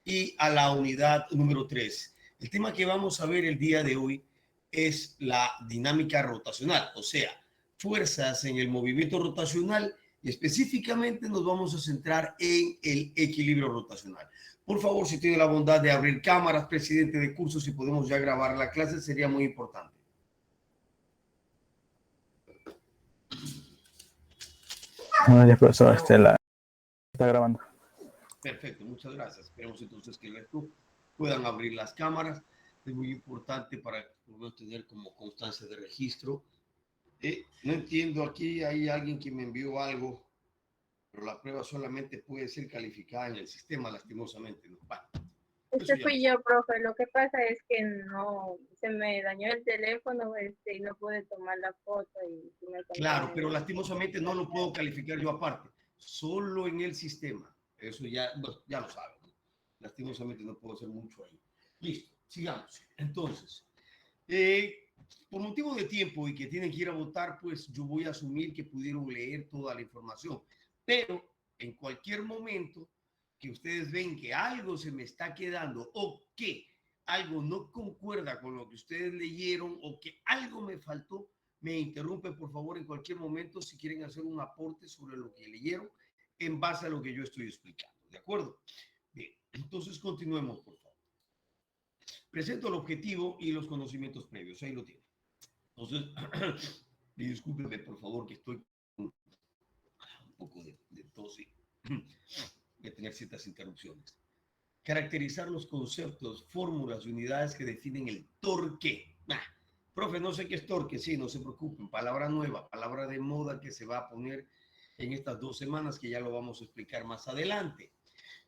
y a la unidad número 3. El tema que vamos a ver el día de hoy es la dinámica rotacional, o sea, fuerzas en el movimiento rotacional, y específicamente nos vamos a centrar en el equilibrio rotacional. Por favor, si tiene la bondad de abrir cámaras, presidente de curso, si podemos ya grabar la clase, sería muy importante. Buenos días, profesor. La está grabando. Perfecto, muchas gracias. Esperemos entonces que el resto puedan abrir las cámaras. Es muy importante para tener como constancia de registro. No entiendo, aquí hay alguien que me envió algo, pero la prueba solamente puede ser calificada en el sistema, lastimosamente. ¿No? Bueno, Este fui yo, profe. Lo que pasa es que no, se me dañó el teléfono y no pude tomar la foto. Claro, pero lastimosamente no lo puedo calificar yo aparte, solo en el sistema. Eso ya, bueno, ya lo saben. ¿No? Lastimosamente no puedo hacer mucho ahí. Listo, sigamos. Entonces, por motivo de tiempo y que tienen que ir a votar, pues yo voy a asumir que pudieron leer toda la información. Pero en cualquier momento que ustedes ven que algo se me está quedando o que algo no concuerda con lo que ustedes leyeron o que algo me faltó, me interrumpe por favor en cualquier momento si quieren hacer un aporte sobre lo que leyeron en base a lo que yo estoy explicando. ¿De acuerdo? Bien, entonces continuemos por favor. Presento el objetivo y los conocimientos previos. Ahí lo tiene. Entonces, discúlpeme por favor que estoy con un poco de tos y voy a tener ciertas interrupciones. Caracterizar los conceptos, fórmulas y unidades que definen el torque. Profe, no sé qué es torque. Sí, no se preocupen. Palabra nueva, palabra de moda que se va a poner en estas 2 semanas que ya lo vamos a explicar más adelante.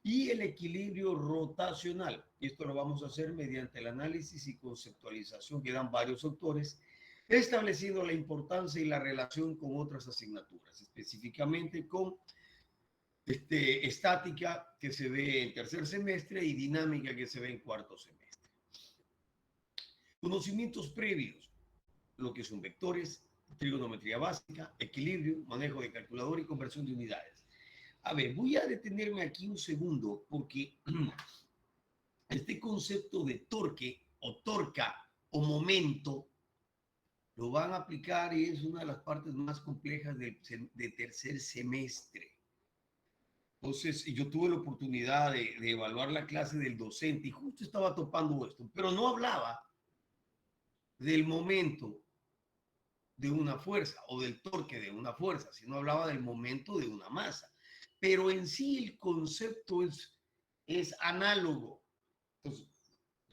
Y el equilibrio rotacional. Y esto lo vamos a hacer mediante el análisis y conceptualización que dan varios autores, estableciendo la importancia y la relación con otras asignaturas, específicamente con estática que se ve en tercer semestre y dinámica que se ve en cuarto semestre. Conocimientos previos, lo que son vectores, trigonometría básica, equilibrio, manejo de calculadora y conversión de unidades. A ver, voy a detenerme aquí un segundo porque este concepto de torque o torca o momento lo van a aplicar y es una de las partes más complejas de tercer semestre. Entonces, yo tuve la oportunidad de evaluar la clase del docente y justo estaba topando esto, pero no hablaba del momento de una fuerza o del torque de una fuerza, sino hablaba del momento de una masa. Pero en sí el concepto es análogo. Entonces,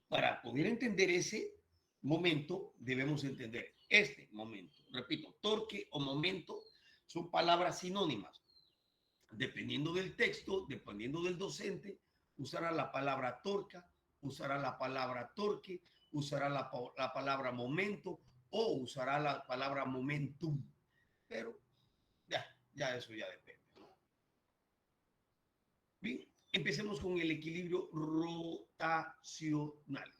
para poder entender ese momento, debemos entender este momento. Repito, torque o momento son palabras sinónimas. Dependiendo del texto, dependiendo del docente, usará la palabra torca, usará la palabra torque, usará la palabra momento o usará la palabra momentum. Pero ya eso ya depende. ¿No? Bien, empecemos con el equilibrio rotacional.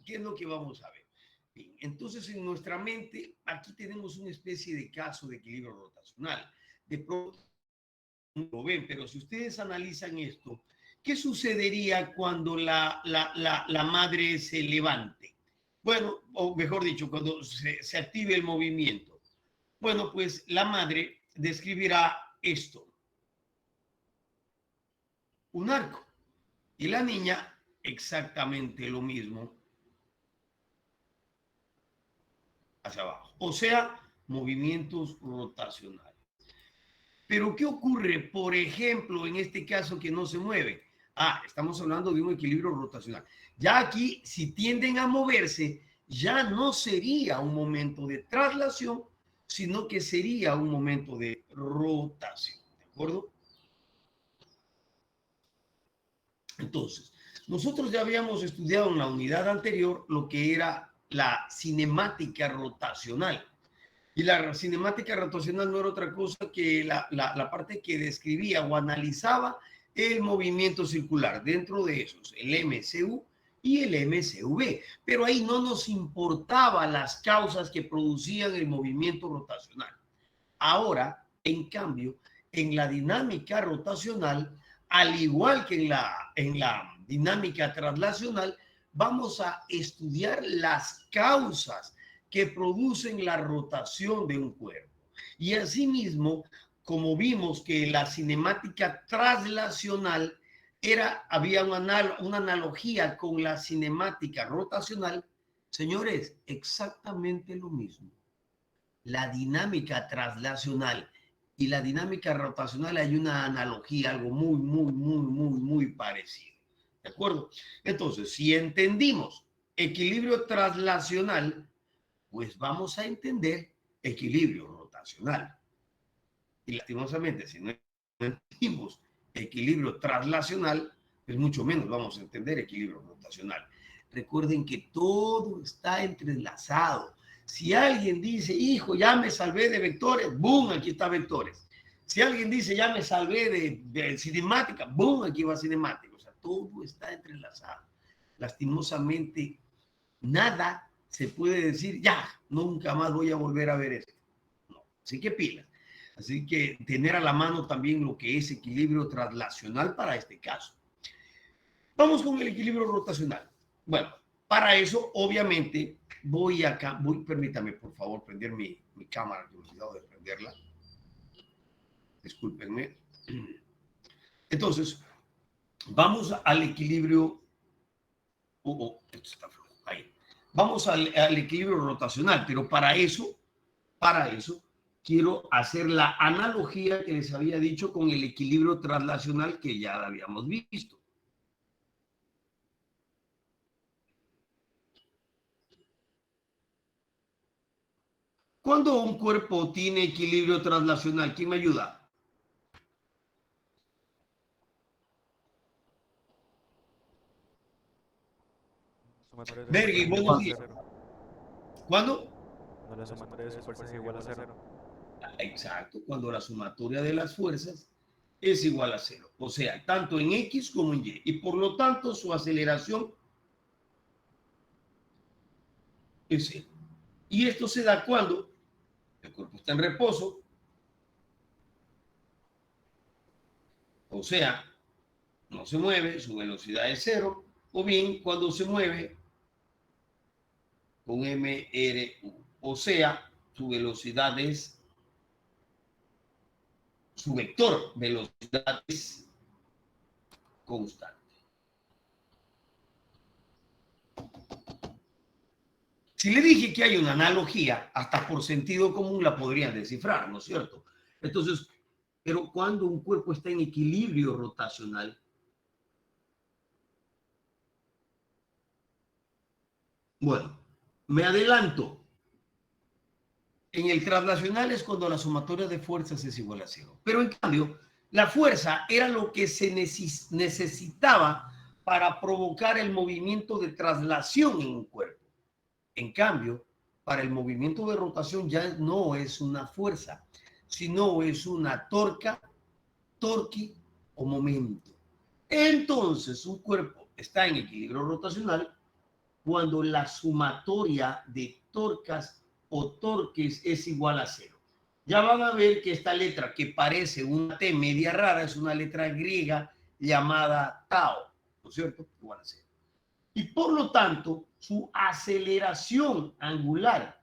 ¿Qué es lo que vamos a ver? Bien, entonces en nuestra mente aquí tenemos una especie de caso de equilibrio rotacional. De pronto lo ven, pero si ustedes analizan esto, ¿qué sucedería cuando la madre se levante? Bueno, o mejor dicho, cuando se active el movimiento. Bueno, pues la madre describirá esto. Un arco. Y la niña exactamente lo mismo hacia abajo. O sea, movimientos rotacionales. Pero ¿qué ocurre, por ejemplo, en este caso que no se mueve? Estamos hablando de un equilibrio rotacional. Ya aquí, si tienden a moverse, ya no sería un momento de traslación, sino que sería un momento de rotación. ¿De acuerdo? Entonces, nosotros ya habíamos estudiado en la unidad anterior lo que era la cinemática rotacional. Y la cinemática rotacional no era otra cosa que la parte que describía o analizaba el movimiento circular. Dentro de esos, el MCU y el MCV. Pero ahí no nos importaban las causas que producían el movimiento rotacional. Ahora, en cambio, en la dinámica rotacional, al igual que en la dinámica traslacional, vamos a estudiar las causas que producen la rotación de un cuerpo. Y asimismo, como vimos que la cinemática traslacional había una analogía con la cinemática rotacional, señores, exactamente lo mismo. La dinámica traslacional y la dinámica rotacional hay una analogía, algo muy parecido. ¿De acuerdo? Entonces, si entendimos equilibrio traslacional, pues vamos a entender equilibrio rotacional. Y lastimosamente, si no entendimos equilibrio traslacional, pues mucho menos vamos a entender equilibrio rotacional. Recuerden que todo está entrelazado. Si alguien dice, hijo, ya me salvé de vectores, boom, aquí está vectores. Si alguien dice, ya me salvé de cinemática, boom, aquí va cinemática. O sea, todo está entrelazado. Lastimosamente, nada se puede decir, ya, nunca más voy a volver a ver esto. No, así que pilas. Así que tener a la mano también lo que es equilibrio traslacional para este caso. Vamos con el equilibrio rotacional. Bueno, para eso, obviamente, permítame, por favor, prender mi cámara, que me he olvidado de prenderla. Discúlpenme. Entonces, vamos al equilibrio. Esto está flojo. Ahí. Vamos al equilibrio rotacional, pero para eso, quiero hacer la analogía que les había dicho con el equilibrio traslacional que ya habíamos visto. Cuando un cuerpo tiene equilibrio traslacional, ¿quién me ayuda? Bergui, buenos días. ¿Cuándo? Cuando la sumatoria de sus fuerzas es igual a 0. Exacto, cuando la sumatoria de las fuerzas es igual a 0. O sea, tanto en X como en Y. Y por lo tanto, su aceleración es 0. Y esto se da cuando el cuerpo está en reposo. O sea, no se mueve, su velocidad es 0. O bien cuando se mueve con MRU. O sea, su velocidad es, su vector velocidad es constante. Si le dije que hay una analogía, hasta por sentido común la podrían descifrar, ¿no es cierto? Entonces, pero cuando un cuerpo está en equilibrio rotacional, bueno, me adelanto. En el traslacional es cuando la sumatoria de fuerzas es igual a 0. Pero en cambio, la fuerza era lo que se necesitaba para provocar el movimiento de traslación en un cuerpo. En cambio, para el movimiento de rotación ya no es una fuerza, sino es una torque o momento. Entonces, un cuerpo está en equilibrio rotacional cuando la sumatoria de torcas o torques es igual a 0. Ya van a ver que esta letra que parece una T media rara es una letra griega llamada tau, ¿no es cierto? Igual a 0. Y por lo tanto, su aceleración angular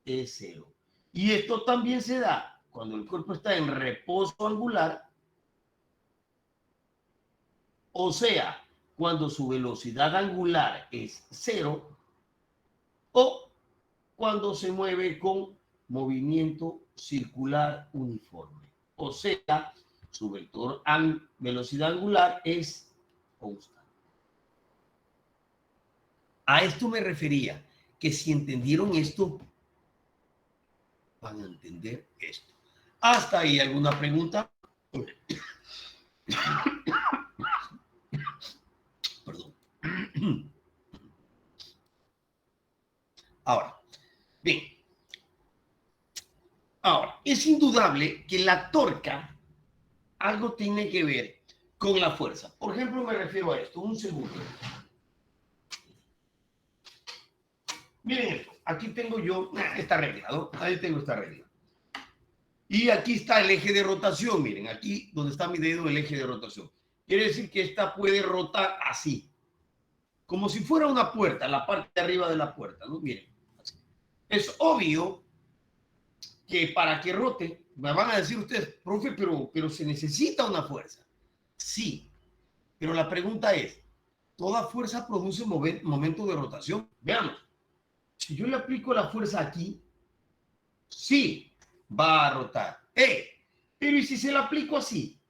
es 0. Y esto también se da cuando el cuerpo está en reposo angular, o sea, cuando su velocidad angular es 0, o cuando se mueve con movimiento circular uniforme. O sea, su vector velocidad angular es constante. A esto me refería, que si entendieron esto, van a entender esto. ¿Hasta ahí alguna pregunta? Perdón. Ahora, bien. Ahora, es indudable que la torca algo tiene que ver con la fuerza. Por ejemplo, me refiero a esto. Un segundo. Miren esto. Aquí tengo yo esta regla, ¿no? Ahí tengo esta regla. Y aquí está el eje de rotación. Miren, aquí donde está mi dedo, el eje de rotación. quiere decir que esta puede rotar así, como si fuera una puerta, la parte de arriba de la puerta, ¿no? Miren, así. Es obvio que para que rote, me van a decir ustedes, profe, pero se necesita una fuerza. Sí, pero la pregunta es, ¿toda fuerza produce momento de rotación? Veamos, si yo le aplico la fuerza aquí, sí, va a rotar. Pero ¿y si se la aplico así?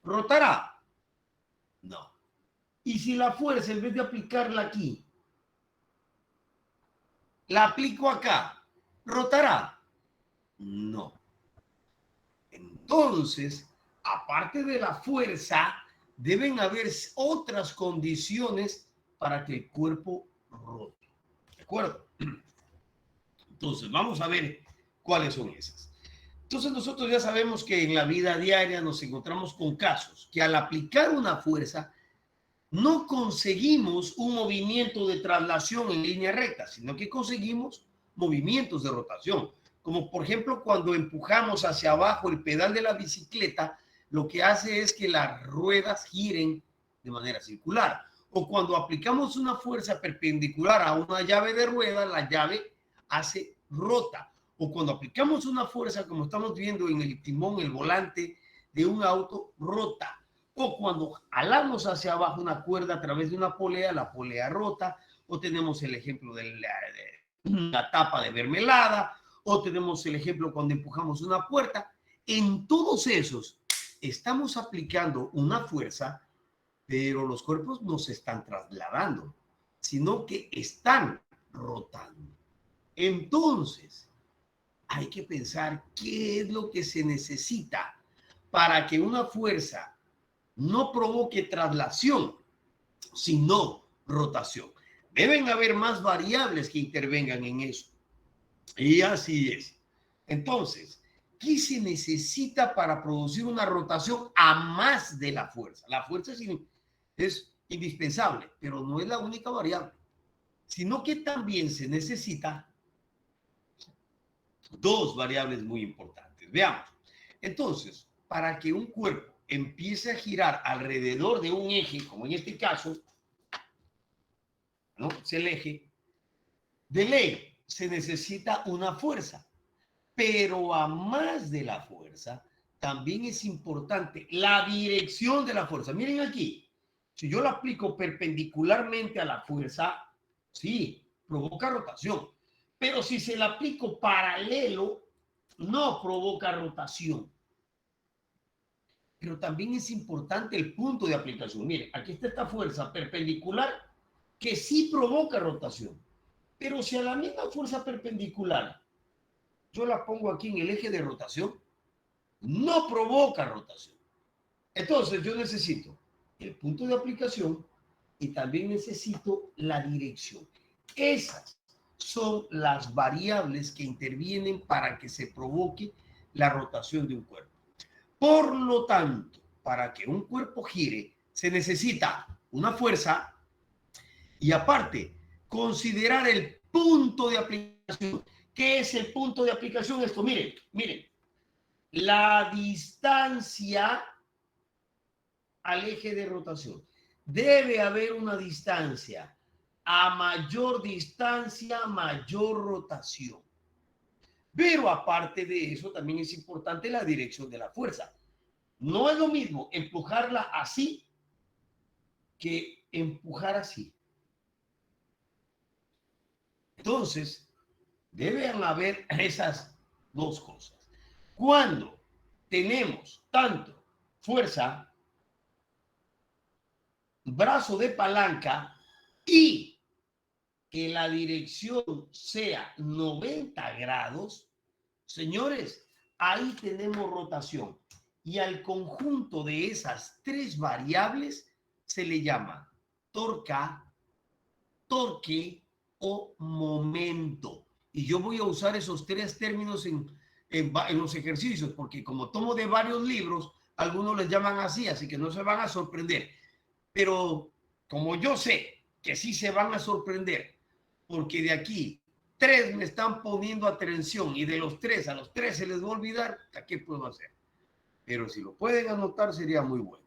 ¿Rotará? No. ¿Y si la fuerza, en vez de aplicarla aquí, la aplico acá? ¿Rotará? No. Entonces, aparte de la fuerza, deben haber otras condiciones para que el cuerpo rote. ¿De acuerdo? Entonces, vamos a ver cuáles son esas. Entonces, nosotros ya sabemos que en la vida diaria nos encontramos con casos que al aplicar una fuerza no conseguimos un movimiento de traslación en línea recta, sino que conseguimos movimientos de rotación. Como por ejemplo, cuando empujamos hacia abajo el pedal de la bicicleta, lo que hace es que las ruedas giren de manera circular. O cuando aplicamos una fuerza perpendicular a una llave de rueda, la llave hace rota. O cuando aplicamos una fuerza, como estamos viendo en el timón, el volante de un auto, rota. O cuando jalamos hacia abajo una cuerda a través de una polea, la polea rota. O tenemos el ejemplo de la tapa de mermelada. O tenemos el ejemplo cuando empujamos una puerta. En todos esos estamos aplicando una fuerza, pero los cuerpos no se están trasladando, sino que están rotando. Entonces, hay que pensar qué es lo que se necesita para que una fuerza no provoque traslación, sino rotación. Deben haber más variables que intervengan en eso. Y así es. Entonces, ¿qué se necesita para producir una rotación a más de la fuerza? La fuerza es indispensable, pero no es la única variable, sino que también se necesita dos variables muy importantes. Veamos. Entonces, para que un cuerpo empiece a girar alrededor de un eje, como en este caso, ¿no? Es el eje de ley, se necesita una fuerza, pero a más de la fuerza, también es importante la dirección de la fuerza. Miren aquí, si yo la aplico perpendicularmente a la fuerza, sí, provoca rotación, pero si se la aplico paralelo, no provoca rotación. Pero también es importante el punto de aplicación. Miren, aquí está esta fuerza perpendicular que sí provoca rotación. Pero si a la misma fuerza perpendicular yo la pongo aquí en el eje de rotación, no provoca rotación. Entonces yo necesito el punto de aplicación y también necesito la dirección. Esas son las variables que intervienen para que se provoque la rotación de un cuerpo. Por lo tanto, para que un cuerpo gire, se necesita una fuerza y aparte, considerar el punto de aplicación. ¿Qué es el punto de aplicación? Esto, miren, la distancia al eje de rotación. Debe haber una distancia. A mayor distancia, mayor rotación. Pero aparte de eso, también es importante la dirección de la fuerza. No es lo mismo empujarla así que empujar así. Entonces, deben haber esas dos cosas. Cuando tenemos tanto fuerza, brazo de palanca y que la dirección sea 90 grados, señores, ahí tenemos rotación. Y al conjunto de esas tres variables se le llama torque o momento. Y yo voy a usar esos tres términos en los ejercicios, porque como tomo de varios libros, algunos les llaman así, así que no se van a sorprender. Pero como yo sé que sí se van a sorprender, porque de aquí 3 me están poniendo atención y de los 3 a los 3 se les va a olvidar, ¿qué puedo hacer? Pero si lo pueden anotar sería muy bueno.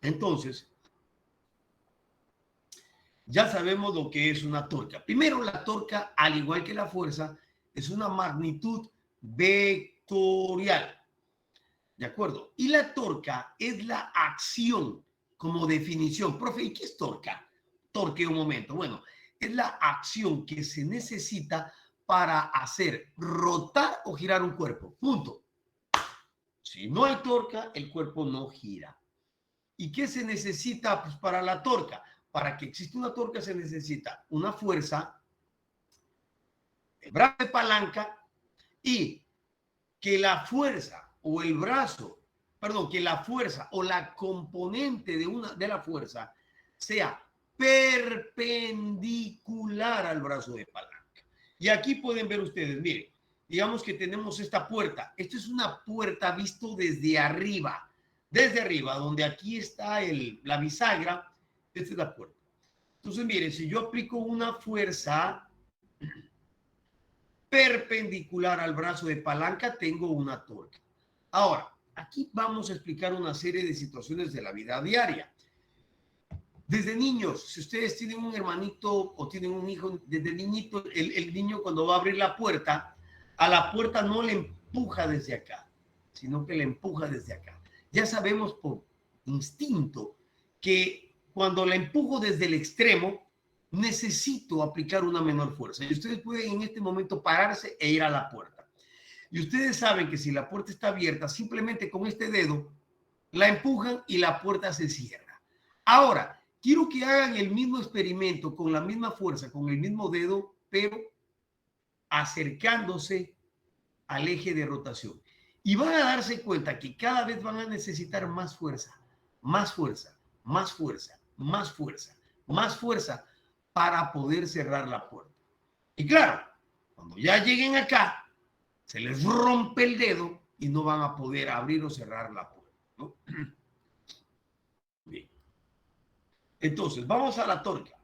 Entonces, ya sabemos lo que es una torca. Primero, la torca, al igual que la fuerza, es una magnitud vectorial. ¿De acuerdo? Y la torca es la acción como definición. Profe, ¿y qué es torca? Torque, un momento. Bueno, es la acción que se necesita para hacer rotar o girar un cuerpo. Punto. Si no hay torca, el cuerpo no gira. ¿Y qué se necesita pues, para la torca? Para que exista una torca se necesita una fuerza, el brazo de palanca y que la fuerza o el brazo, perdón, que la fuerza o la componente de la fuerza sea perpendicular al brazo de palanca. Y aquí pueden ver ustedes, miren, digamos que tenemos esta puerta. Esto es una puerta visto desde arriba, donde aquí está la bisagra. Esta es la puerta. Entonces, miren, si yo aplico una fuerza perpendicular al brazo de palanca, tengo una torca. Ahora, aquí vamos a explicar una serie de situaciones de la vida diaria. Desde niños, si ustedes tienen un hermanito o tienen un hijo, desde niñito, el niño cuando va a abrir la puerta, a la puerta no le empuja desde acá, sino que le empuja desde acá. Ya sabemos por instinto que cuando la empujo desde el extremo, necesito aplicar una menor fuerza. Y ustedes pueden en este momento pararse e ir a la puerta. Y ustedes saben que si la puerta está abierta, simplemente con este dedo la empujan y la puerta se cierra. Ahora, quiero que hagan el mismo experimento con la misma fuerza, con el mismo dedo, pero acercándose al eje de rotación. Y van a darse cuenta que cada vez van a necesitar más fuerza, más fuerza, más fuerza, más fuerza, más fuerza para poder cerrar la puerta. Y claro, cuando ya lleguen acá, se les rompe el dedo y no van a poder abrir o cerrar la puerta, ¿no? Bien. Entonces, vamos a la torca.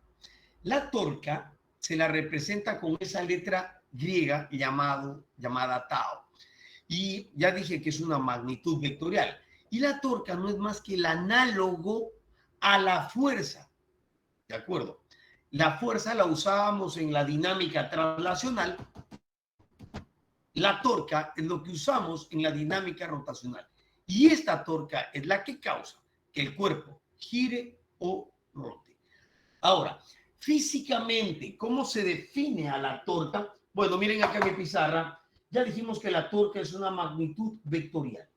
La torca se la representa con esa letra griega llamada tau. Y ya dije que es una magnitud vectorial. Y la torca no es más que el análogo a la fuerza. ¿De acuerdo? La fuerza la usábamos en la dinámica translacional. La torca es lo que usamos en la dinámica rotacional. Y esta torca es la que causa que el cuerpo gire o rote. Ahora, físicamente, ¿cómo se define a la torca? Bueno, miren acá en mi pizarra. Ya dijimos que la torca es una magnitud vectorial.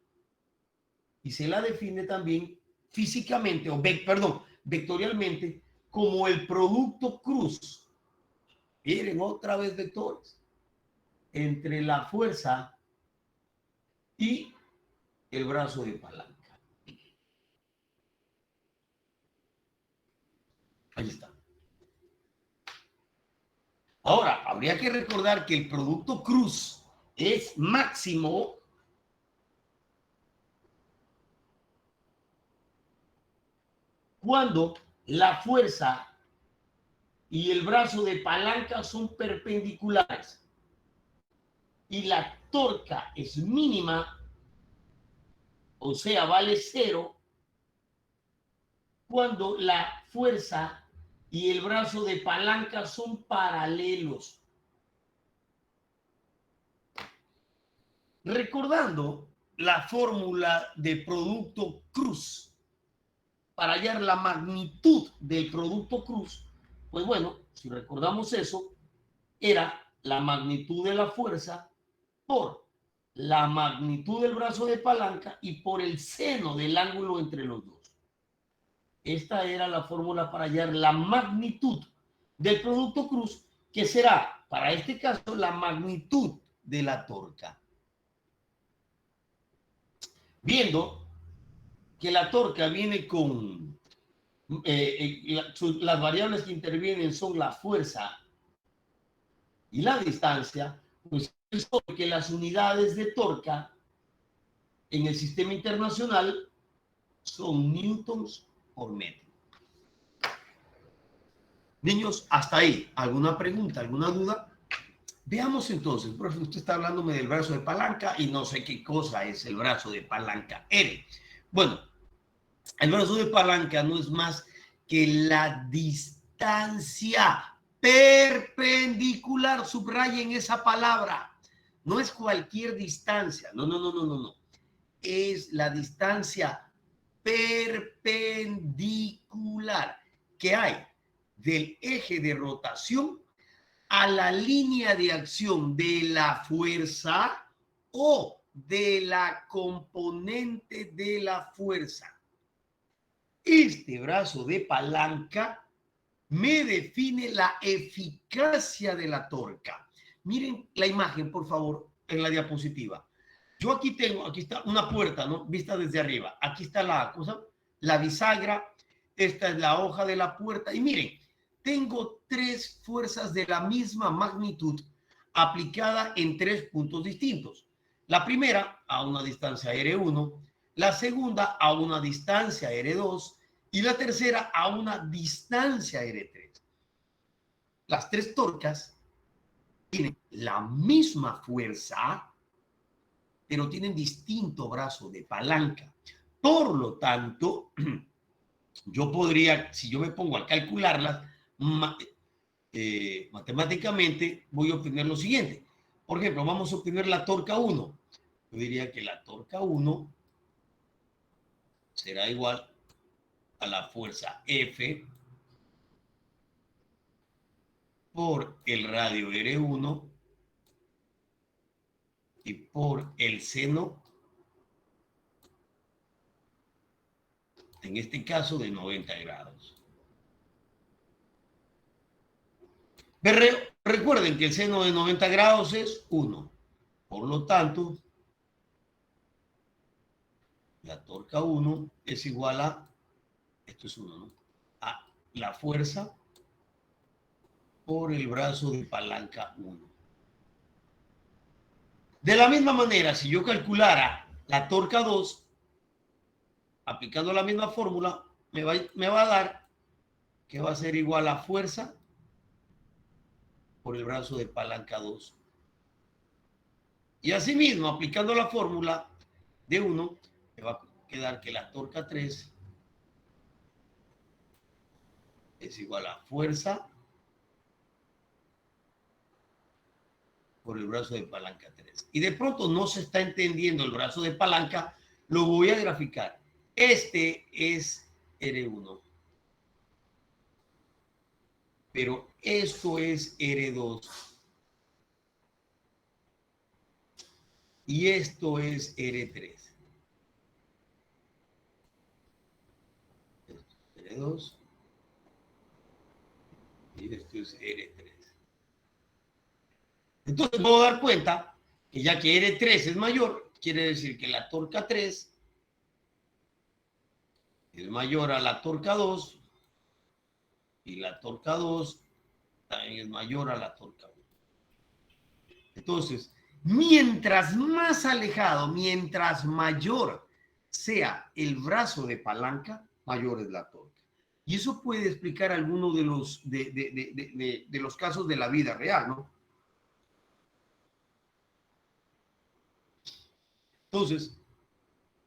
Y se la define también físicamente, vectorialmente, como el producto cruz. Miren, otra vez vectores. Entre la fuerza y el brazo de palanca. Ahí está. Ahora, habría que recordar que el producto cruz es máximo cuando la fuerza y el brazo de palanca son perpendiculares y la torca es mínima, o sea, vale 0, cuando la fuerza y el brazo de palanca son paralelos. Recordando la fórmula de producto cruz, para hallar la magnitud del producto cruz, pues bueno, si recordamos eso, era la magnitud de la fuerza por la magnitud del brazo de palanca y por el seno del ángulo entre los dos. Esta era la fórmula para hallar la magnitud del producto cruz, que será, para este caso, la magnitud de la torca. Viendo que la torca viene con las variables que intervienen son la fuerza y la distancia, pues es porque las unidades de torca en el sistema internacional son newtons por metro. Niños, hasta ahí, ¿alguna pregunta, alguna duda? Veamos entonces, profe, usted está hablándome del brazo de palanca y no sé qué cosa es el brazo de palanca R. Bueno, El brazo de palanca no es más que la distancia perpendicular. Subrayen esa palabra. No es cualquier distancia. No, no, no, no, no, no. Es la distancia perpendicular que hay del eje de rotación a la línea de acción de la fuerza o de la componente de la fuerza. Este brazo de palanca me define la eficacia de la torca. Miren la imagen, por favor, en la diapositiva. Yo aquí tengo, aquí está una puerta, ¿no? Vista desde arriba. Aquí está la cosa, la bisagra. Esta es la hoja de la puerta. Y miren, tengo tres fuerzas de la misma magnitud aplicada en tres puntos distintos. La primera a una distancia R1, la segunda a una distancia R2 y la tercera a una distancia R3. Las tres torcas tienen la misma fuerza, pero tienen distinto brazo de palanca. Por lo tanto, yo podría, si yo me pongo a calcularlas, matemáticamente voy a obtener lo siguiente. Por ejemplo, vamos a obtener la torca 1. Yo diría que la torca 1 será igual a la fuerza F por el radio R1 y por el seno, en este caso de 90 grados. Recuerden que el seno de 90 grados es 1. Por lo tanto, la torca 1 es igual a, esto es 1, ¿no? A la fuerza por el brazo de palanca 1. De la misma manera, si yo calculara la torca 2, aplicando la misma fórmula, me va a dar que va a ser igual a fuerza por el brazo de palanca 2. Y asimismo, aplicando la fórmula de 1, me va a quedar que la torca 3 es igual a fuerza por el brazo de palanca 3. Y de pronto no se está entendiendo el brazo de palanca, lo voy a graficar. Este es R1. Pero esto es R2. Y esto es R3. Esto es R2. Y esto es R3. Entonces me voy a dar cuenta que ya que R3 es mayor, quiere decir que la torca 3 es mayor a la torca 2 y la torca 2 también es mayor a la torca 1. Entonces, mientras más alejado, mientras mayor sea el brazo de palanca, mayor es la torca. Y eso puede explicar algunos de los casos de la vida real, ¿no? Entonces,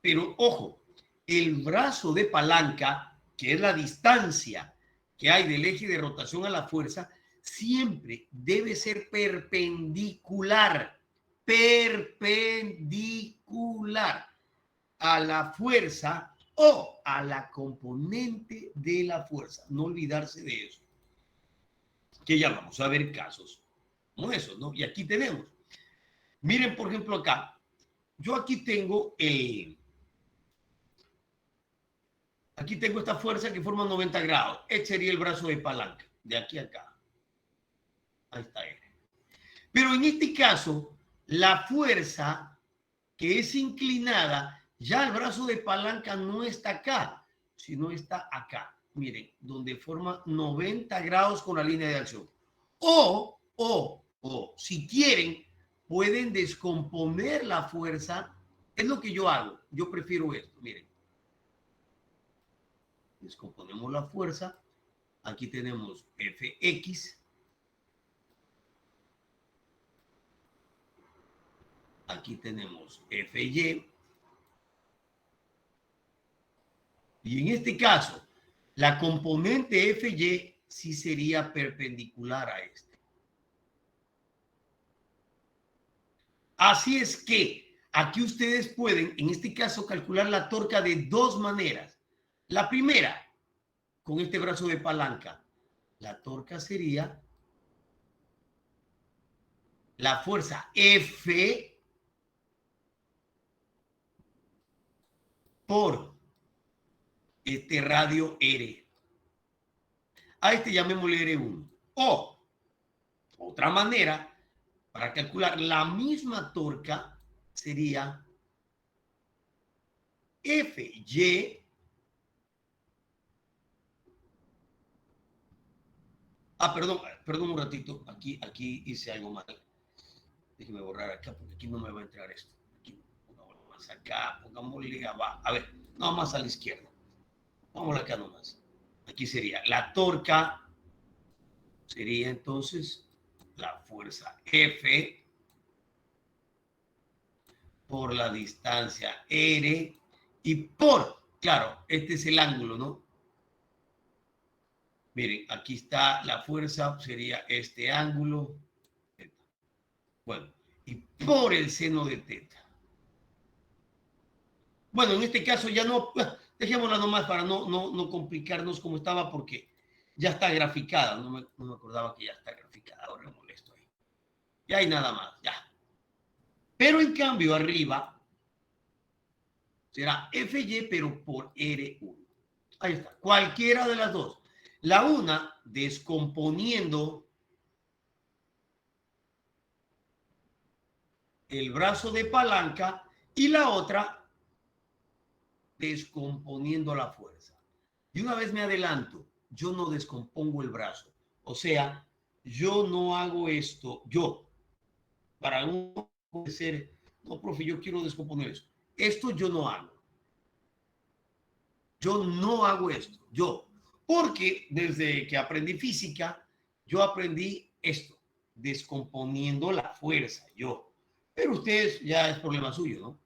pero ojo, el brazo de palanca, que es la distancia que hay del eje de rotación a la fuerza, siempre debe ser perpendicular a la fuerza o a la componente de la fuerza. No olvidarse de eso. Que ya vamos a ver casos como esos, ¿no? Y aquí tenemos. Miren, por ejemplo, acá. Yo aquí tengo aquí tengo esta fuerza que forma 90 grados. Este sería el brazo de palanca, de aquí a acá. Ahí está él. Pero en este caso, la fuerza que es inclinada, ya el brazo de palanca no está acá, sino está acá. Miren, donde forma 90 grados con la línea de acción. O, si quieren, pueden descomponer la fuerza. Es lo que yo hago. Yo prefiero esto. Miren. Descomponemos la fuerza. Aquí tenemos Fx. Aquí tenemos Fy. Y en este caso, la componente FY sí sería perpendicular a este. Así es que aquí ustedes pueden, en este caso, calcular la torca de dos maneras. La primera, con este brazo de palanca, la torca sería la fuerza F por este radio R. A este llamémosle R1. O, otra manera, para calcular la misma torca sería FY perdón un ratito. Aquí hice algo mal. Déjeme borrar acá porque aquí no me va a entrar esto. Aquí, pongámoslo más acá, pongámosle abajo. A ver, no más a la izquierda. Vamos acá nomás. Aquí sería la torca, sería entonces la fuerza F por la distancia R y por, claro, este es el ángulo, ¿no? Miren, aquí está la fuerza, sería este ángulo. Bueno, y por el seno de teta. Bueno, en este caso ya no, dejémosla nomás para no complicarnos como estaba porque ya está graficada. No me acordaba que ya está graficada. Ahora me molesto ahí. Ya hay nada más, ya. Pero en cambio arriba será FY pero por R1. Ahí está, cualquiera de las dos. La una descomponiendo el brazo de palanca y la otra descomponiendo la fuerza. Y una vez me adelanto, yo no descompongo el brazo. O sea, yo no hago esto, yo. Para uno puede ser, no, profe, yo quiero descomponer eso. Esto yo no hago. Yo no hago esto, yo. Porque desde que aprendí física, yo aprendí esto, descomponiendo la fuerza, yo. Pero ustedes ya es problema suyo, ¿no?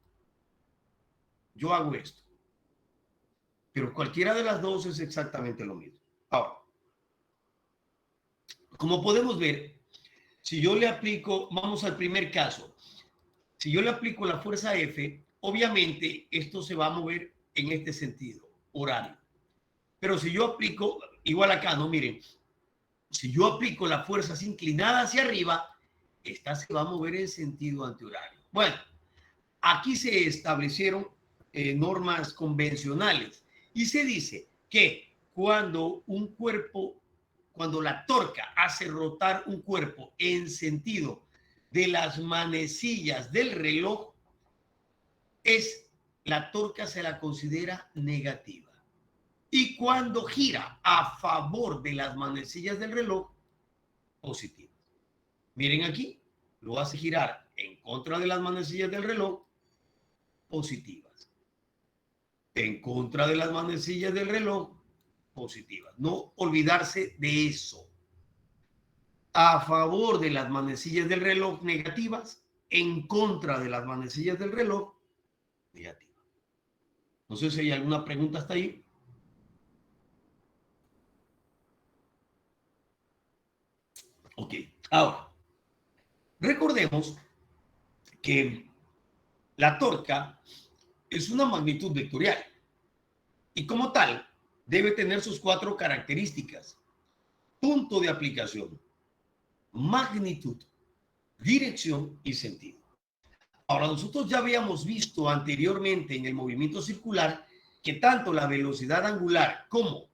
Yo hago esto. Pero cualquiera de las dos es exactamente lo mismo. Ahora, como podemos ver, si yo le aplico, vamos al primer caso, si yo le aplico la fuerza F, obviamente esto se va a mover en este sentido, horario. Pero si yo aplico, igual acá, no, miren, si yo aplico las fuerzas inclinadas hacia arriba, esta se va a mover en sentido antihorario. Bueno, aquí se establecieron normas convencionales y se dice que cuando un cuerpo, cuando la torca hace rotar un cuerpo en sentido de las manecillas del reloj, la torca se la considera negativa. Y cuando gira a favor de las manecillas del reloj, positiva. Miren aquí, lo hace girar en contra de las manecillas del reloj, positivas. En contra de las manecillas del reloj, positivas. No olvidarse de eso. A favor de las manecillas del reloj, negativas. En contra de las manecillas del reloj, negativas. No sé si hay alguna pregunta hasta ahí. Ok, ahora, recordemos que la torca es una magnitud vectorial y como tal debe tener sus cuatro características: punto de aplicación, magnitud, dirección y sentido. Ahora, nosotros ya habíamos visto anteriormente en el movimiento circular que tanto la velocidad angular como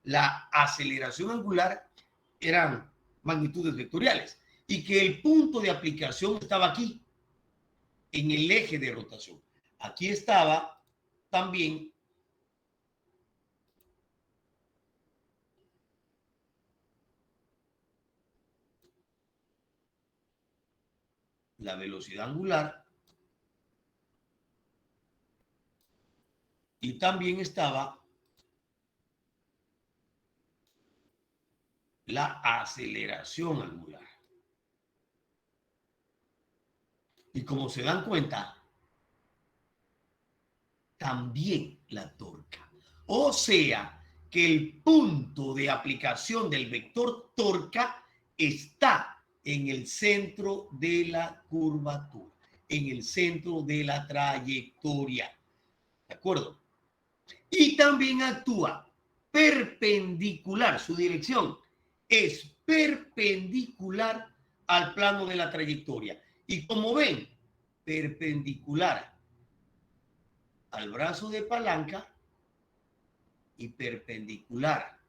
la aceleración angular eran magnitudes vectoriales y que el punto de aplicación estaba aquí, en el eje de rotación. Aquí estaba también la velocidad angular y también estaba la aceleración angular. Y como se dan cuenta, también la torca. O sea, que el punto de aplicación del vector torca está en el centro de la curvatura, en el centro de la trayectoria. ¿De acuerdo? Y también actúa perpendicular, su dirección es perpendicular al plano de la trayectoria. Y como ven, perpendicular al brazo de palanca y perpendicular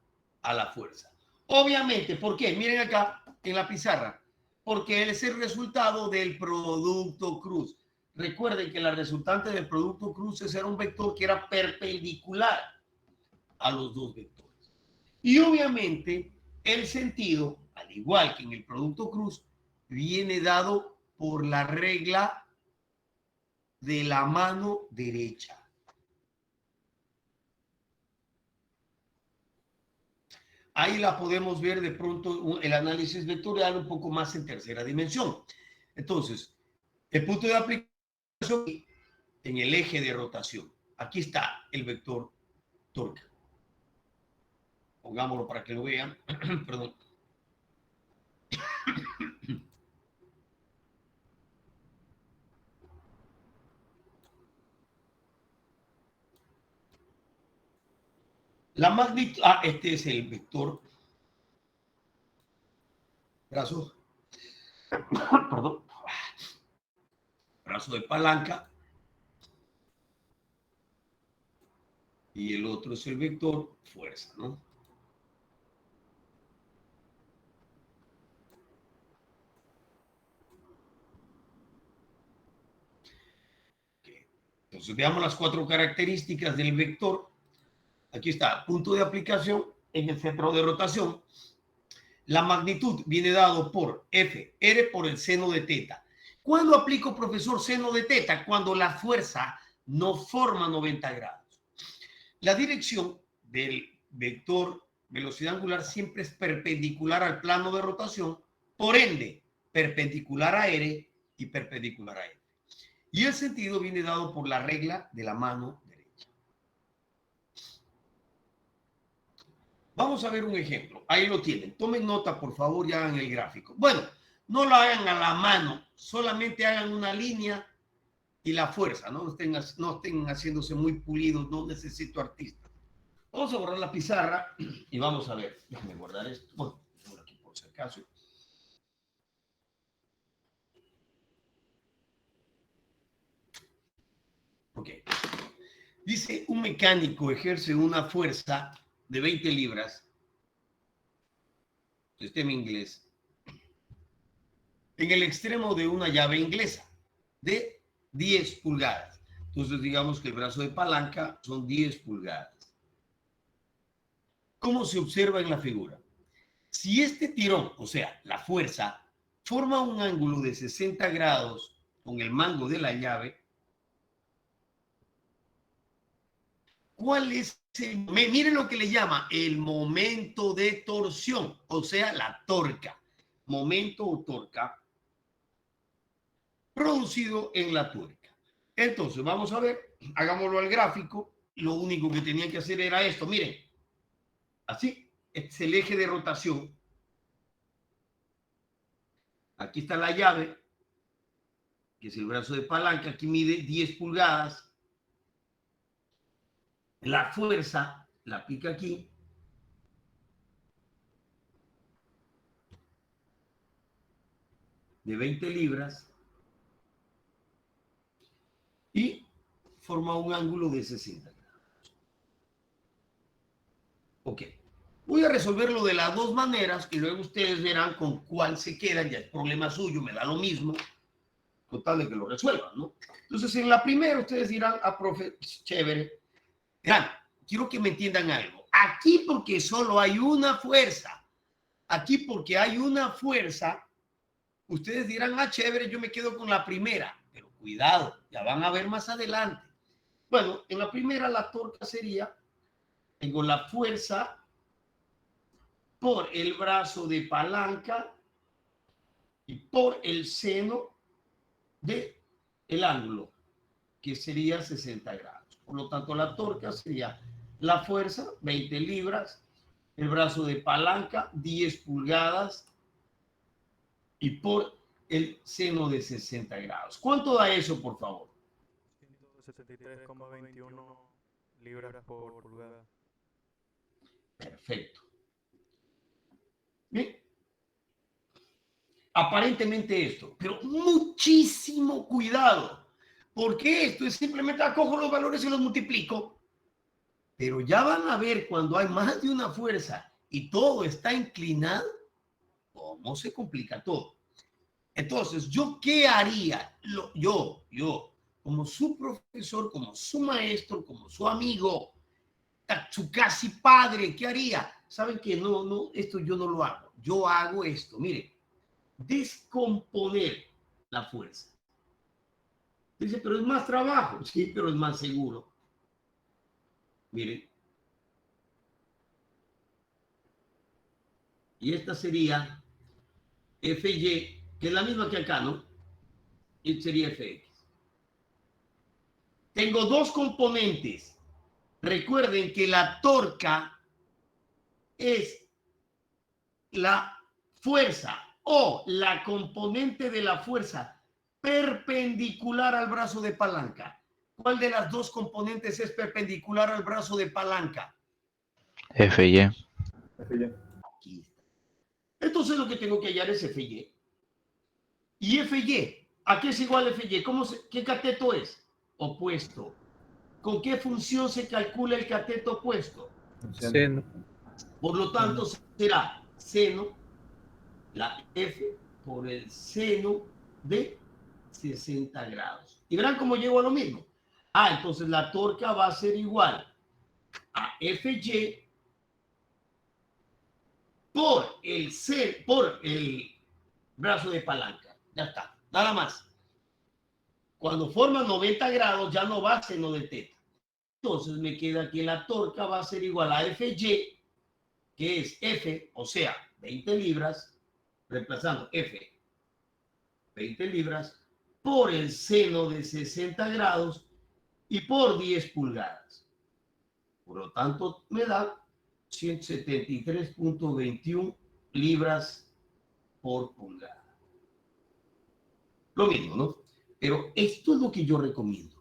a la fuerza. Obviamente, ¿por qué? Miren acá en la pizarra, porque él es el resultado del producto cruz. Recuerden que la resultante del producto cruces era un vector que era perpendicular a los dos vectores. Y obviamente el sentido, al igual que en el producto cruz, viene dado por la regla de la mano derecha. Ahí la podemos ver de pronto el análisis vectorial un poco más en tercera dimensión. Entonces, el punto de aplicación en el eje de rotación. Aquí está el vector torque. Pongámoslo para que lo vean. Perdón. La magnitud, este es el vector brazo, perdón, brazo de palanca, y el otro es el vector fuerza, ¿no? Okay. Entonces veamos las cuatro características del vector. Aquí está, punto de aplicación en el centro de rotación. La magnitud viene dado por F, R por el seno de teta. ¿Cuándo aplico, profesor, seno de teta? Cuando la fuerza no forma 90 grados. La dirección del vector velocidad angular siempre es perpendicular al plano de rotación, por ende, perpendicular a R y perpendicular a F. Y el sentido viene dado por la regla de la mano derecha. Vamos a ver un ejemplo. Ahí lo tienen. Tomen nota, por favor, y hagan el gráfico. Bueno, no lo hagan a la mano, solamente hagan una línea y la fuerza, no estén haciéndose muy pulidos, no necesito artistas. Vamos a borrar la pizarra y vamos a ver. Déjame guardar esto. Bueno, por aquí por si acaso. Ok. Dice, un mecánico ejerce una fuerza de 20 libras, sistema inglés, en el extremo de una llave inglesa de 10 pulgadas. Entonces, digamos que el brazo de palanca son 10 pulgadas. ¿Cómo se observa en la figura? Si este tirón, o sea, la fuerza, forma un ángulo de 60 grados con el mango de la llave, ¿cuál es miren lo que le llama el momento de torsión, o sea, la torca. Momento o torca producido en la tuerca. Entonces, vamos a ver, hagámoslo al gráfico. Lo único que tenía que hacer era esto, miren, así, este es el eje de rotación. Aquí está la llave, que es el brazo de palanca, aquí mide 10 pulgadas. La fuerza la aplica aquí. De 20 libras. Y forma un ángulo de 60 grados. Ok. Voy a resolverlo de las dos maneras y luego ustedes verán con cuál se quedan. Ya es problema suyo, me da lo mismo. Con tal de que lo resuelvan, ¿no? Entonces, en la primera ustedes dirán, profe, chévere. Vean, quiero que me entiendan algo. Aquí porque solo hay una fuerza. Aquí porque hay una fuerza, ustedes dirán, chévere, yo me quedo con la primera. Pero cuidado, ya van a ver más adelante. Bueno, en la primera la torca sería, tengo la fuerza por el brazo de palanca y por el seno de el ángulo, que sería 60 grados. Por lo tanto, la torca sería la fuerza, 20 libras, el brazo de palanca, 10 pulgadas, y por el seno de 60 grados. ¿Cuánto da eso, por favor? 173,21 libras por pulgada. Perfecto. Bien. Aparentemente esto, pero muchísimo cuidado, porque esto es simplemente acojo los valores y los multiplico, pero ya van a ver cuando hay más de una fuerza y todo está inclinado, cómo se complica todo. Entonces, ¿yo qué haría? Yo, como su profesor, como su maestro, como su amigo, su casi padre, ¿qué haría? ¿Saben qué? No, esto yo no lo hago. Yo hago esto, miren. Descomponer la fuerza. Dice, pero es más trabajo. Sí, pero es más seguro. Miren. Y esta sería FY, que es la misma que acá, ¿no? Y sería FX. Tengo dos componentes. Recuerden que la torca es la fuerza o la componente de la fuerza perpendicular al brazo de palanca. ¿Cuál de las dos componentes es perpendicular al brazo de palanca? FY. Aquí está. Entonces lo que tengo que hallar es FY. ¿Y FY? ¿A qué es igual FY? ¿Qué cateto es? Opuesto. ¿Con qué función se calcula el cateto opuesto? Seno. Por lo tanto, será seno, la F, por el seno de 60 grados. Y verán cómo llego a lo mismo. Entonces la torca va a ser igual a FY por el brazo de palanca. Ya está, nada más. Cuando forma 90 grados ya no va a seno de teta. Entonces me queda que la torca va a ser igual a FY, que es F, o sea, 20 libras, reemplazando F, 20 libras, por el seno de 60 grados y por 10 pulgadas. Por lo tanto, me da 173.21 libras por pulgada. Lo mismo, ¿no? Pero esto es lo que yo recomiendo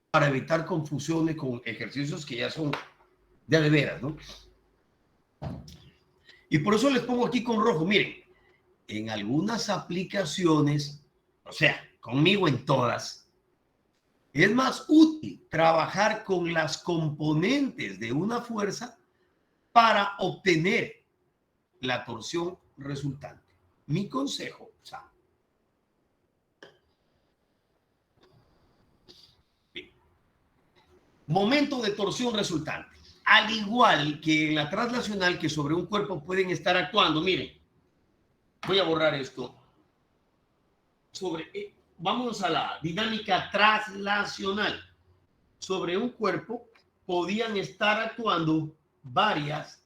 para evitar confusiones con ejercicios que ya son de veras, ¿no? Y por eso les pongo aquí con rojo. Miren, en algunas aplicaciones, o sea, conmigo en todas, es más útil trabajar con las componentes de una fuerza para obtener la torsión resultante. Mi consejo, o sea, momento de torsión resultante. Al igual que en la traslacional, que sobre un cuerpo pueden estar actuando, miren, voy a borrar esto. Vamos a la dinámica traslacional. Sobre un cuerpo podían estar actuando varias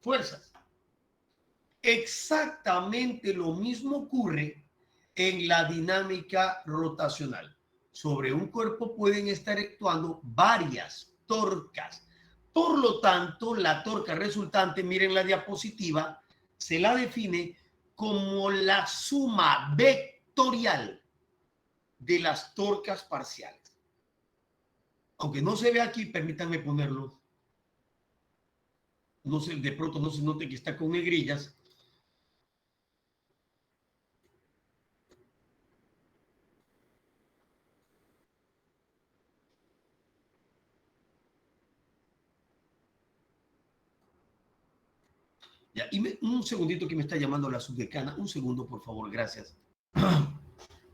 fuerzas. Exactamente lo mismo ocurre en la dinámica rotacional. Sobre un cuerpo pueden estar actuando varias torcas. Por lo tanto, la torca resultante, miren la diapositiva, se la define como la suma vectorial de las torcas parciales. Aunque no se ve aquí, permítanme ponerlo. No sé, de pronto no se note que está con negrillas. Ya, y un segundito que me está llamando la subdecana. Un segundo, por favor, gracias.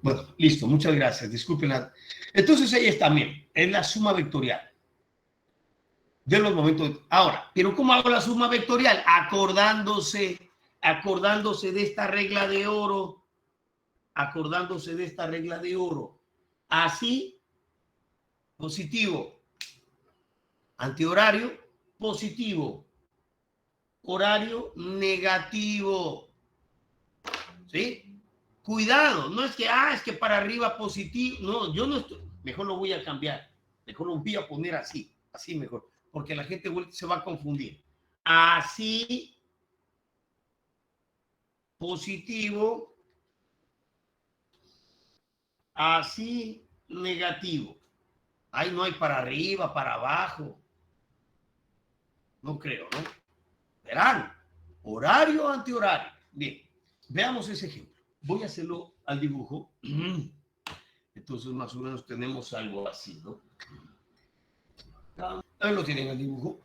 Bueno, listo, muchas gracias. Discúlpenla. Entonces ahí está, miren, es la suma vectorial de los momentos. Ahora, ¿pero cómo hago la suma vectorial? Acordándose de esta regla de oro. Acordándose de esta regla de oro. Así, positivo. Antihorario, positivo. Horario negativo. ¿Sí? Cuidado, no es que, es que para arriba positivo. No, yo no estoy. Mejor lo voy a cambiar. Mejor lo voy a poner así. Así mejor. porque la gente se va a confundir. Así, positivo, así, negativo. Ahí no hay para arriba, para abajo. No creo, ¿no? Verán, horario, antihorario. Bien, veamos ese ejemplo. Voy a hacerlo al dibujo. Entonces, más o menos tenemos algo así, ¿no? Ahí lo tienen el dibujo.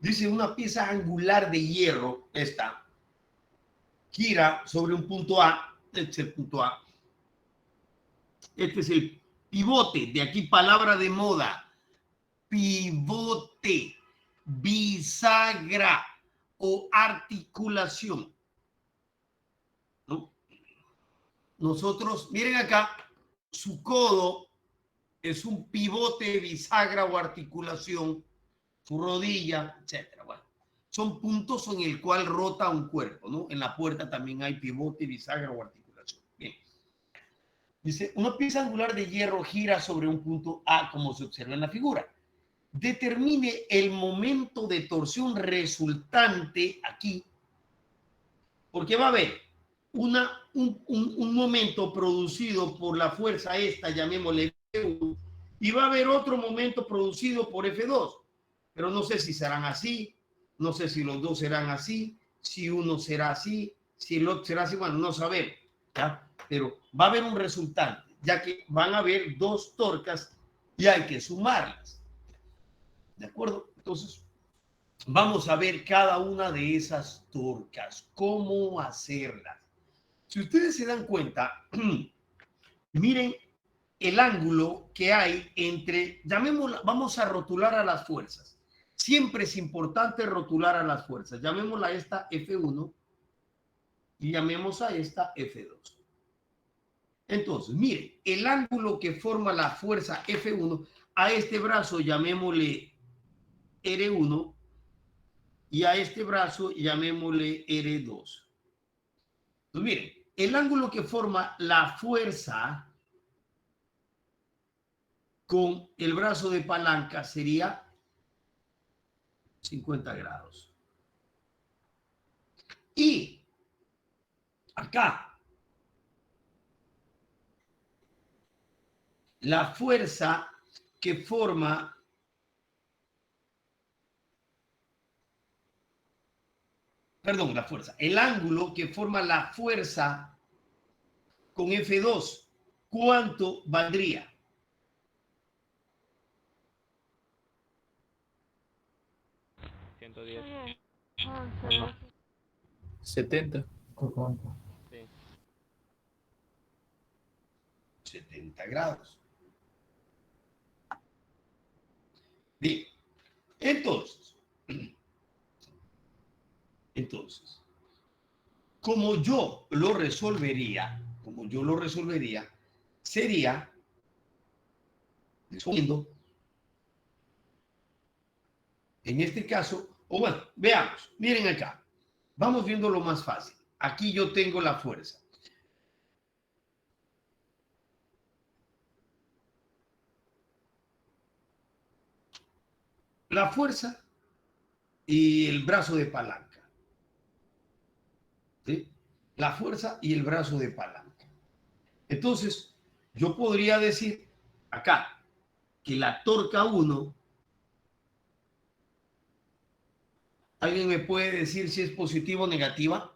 Dice una pieza angular de hierro, esta, gira sobre un punto A, este es el punto A. Este es el pivote, de aquí palabra de moda, pivote, bisagra o articulación. ¿No? Nosotros, miren acá, su codo es un pivote, bisagra o articulación, su rodilla, etcétera. Bueno, son puntos en el cual rota un cuerpo, ¿no? En la puerta también hay pivote, bisagra o articulación. Bien. Dice, una pieza angular de hierro gira sobre un punto A, como se observa en la figura. Determine el momento de torsión resultante aquí, porque va a haber un momento producido por la fuerza esta, llamémosle F1, y va a haber otro momento producido por F2, pero no sé si serán así, no sé si los dos serán así, si uno será así, si el otro será así, bueno, no sabemos, ¿ya? Pero va a haber un resultante, ya que van a haber dos torcas y hay que sumarlas, ¿de acuerdo? Entonces, vamos a ver cada una de esas torcas, cómo hacerlas. Si ustedes se dan cuenta, miren el ángulo que hay entre, llamémosla, vamos a rotular a las fuerzas. Siempre es importante rotular a las fuerzas. Llamémosla a esta F1 y llamemos a esta F2. Entonces, miren, el ángulo que forma la fuerza F1, a este brazo llamémosle R1 y a este brazo llamémosle R2. Entonces, miren, el ángulo que forma la fuerza con el brazo de palanca sería 50 grados. Y acá, la fuerza que forma el ángulo que forma la fuerza con F2, ¿cuánto valdría? $110. 70. Sí. 70 grados. Bien, entonces, como yo lo resolvería, sería, resumiendo, en este caso, o bueno, veamos, miren acá, vamos viendo lo más fácil. Aquí yo tengo la fuerza. La fuerza y el brazo de palanca. ¿Sí? La fuerza y el brazo de palanca. Entonces, yo podría decir acá que la torca 1, ¿alguien me puede decir si es positiva o negativa?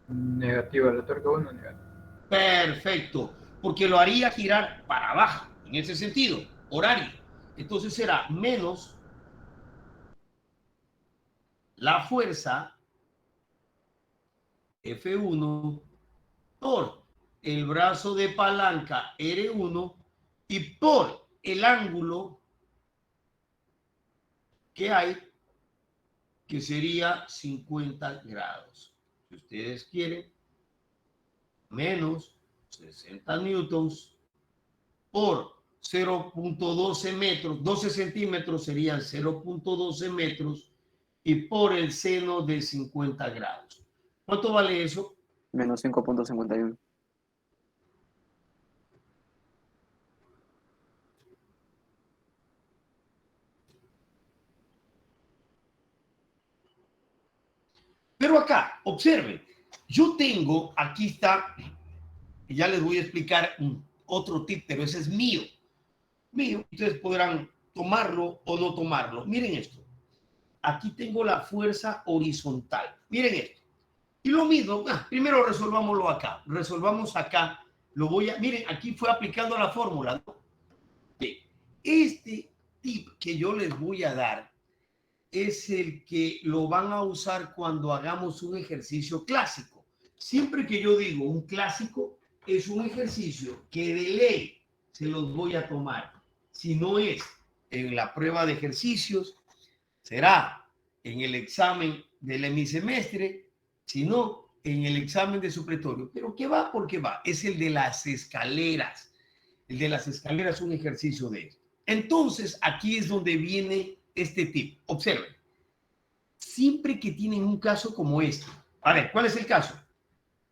Negativa, la torca 1 negativa. Perfecto, porque lo haría girar para abajo, en ese sentido, horario. Entonces será menos la fuerza F1 por el brazo de palanca R1 y por el ángulo que hay, que sería 50 grados. Si ustedes quieren, menos 60 newtons por 0.12 metros, 12 centímetros serían 0.12 metros y por el seno de 50 grados. ¿Cuánto vale eso? Menos 5.51. Pero acá, observen, yo tengo, aquí está, y ya les voy a explicar otro tip, pero ese es mío. Ustedes podrán tomarlo o no tomarlo. Miren esto. Aquí tengo la fuerza horizontal. Miren esto. Y lo mismo, primero resolvámoslo acá. Resolvamos acá. Miren, aquí fue aplicando la fórmula, ¿no? Este tip que yo les voy a dar es el que lo van a usar cuando hagamos un ejercicio clásico. Siempre que yo digo un clásico, es un ejercicio que de ley se los voy a tomar. Si no es en la prueba de ejercicios, será en el examen del hemisemestre, si no, en el examen de supletorio. Pero ¿qué va? Porque va. Es el de las escaleras. El de las escaleras es un ejercicio de eso. Entonces, aquí es donde viene este tip. Observen. Siempre que tienen un caso como este. A ver, ¿cuál es el caso?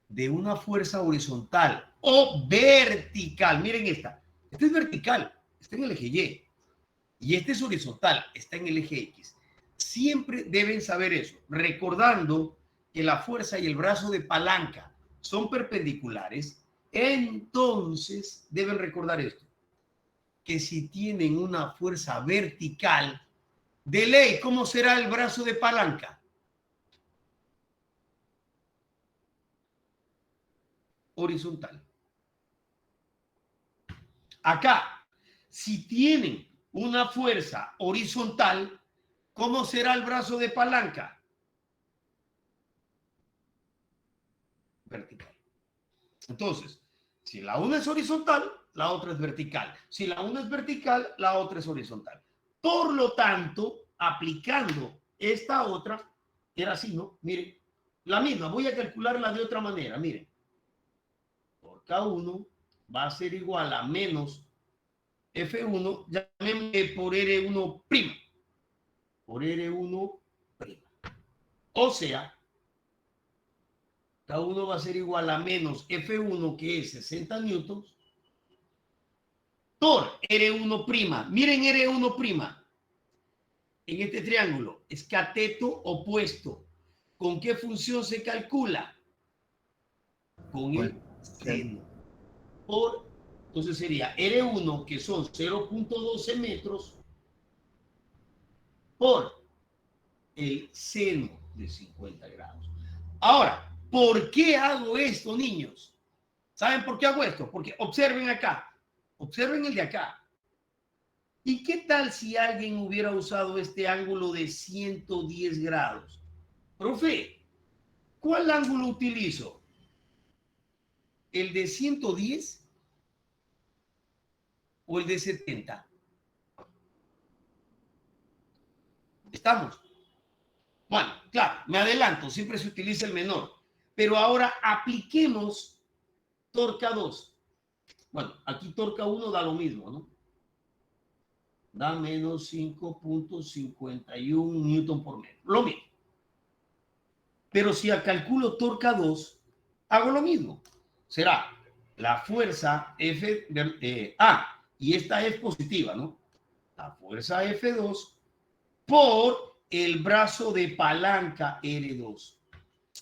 De una fuerza horizontal o vertical. Miren esta. Esta es vertical. Está en el eje Y. Y este es horizontal. Está en el eje X. Siempre deben saber eso. Recordando que la fuerza y el brazo de palanca son perpendiculares. Entonces, deben recordar esto. Que si tienen una fuerza vertical, de ley, ¿cómo será el brazo de palanca? Horizontal. Acá, si tienen una fuerza horizontal, ¿cómo será el brazo de palanca? Vertical. Entonces, si la una es horizontal, la otra es vertical. Si la una es vertical, la otra es horizontal. Por lo tanto, aplicando esta otra, era así, ¿no? Miren, la misma, voy a calcularla de otra manera, miren. Por K1 va a ser igual a menos F1, llamémosle por R1', por R1'. O sea, K1 va a ser igual a menos F1, que es 60 newtons, por R1'. Miren R1'. En este triángulo es cateto opuesto. ¿Con qué función se calcula? Con el seno. Entonces sería R1, que son 0.12 metros, por el seno de 50 grados. Ahora, ¿por qué hago esto, niños? ¿Saben por qué hago esto? Porque observen acá. Observen el de acá. ¿Y qué tal si alguien hubiera usado este ángulo de 110 grados? Profe, ¿cuál ángulo utilizo? ¿El de 110 o el de 70? ¿Estamos? Bueno, claro, me adelanto, siempre se utiliza el menor. Pero ahora apliquemos torca 2. Bueno, aquí torca 1 da lo mismo, ¿no? Da menos 5.51 newton por metro. Lo mismo. Pero si calculo torca 2, hago lo mismo. Será la fuerza F y esta es positiva, ¿no? La fuerza F2 por el brazo de palanca R2.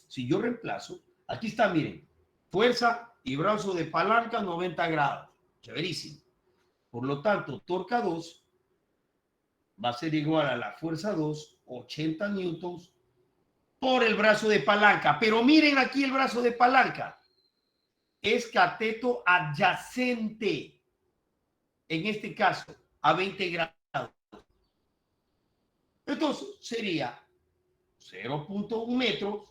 Si yo reemplazo, aquí está, miren, fuerza y brazo de palanca 90 grados. Chéverísimo. Por lo tanto, torca 2 va a ser igual a la fuerza 2, 80 newtons, por el brazo de palanca. Pero miren aquí el brazo de palanca. Es cateto adyacente. En este caso, a 20 grados. Entonces, sería 0.1 metros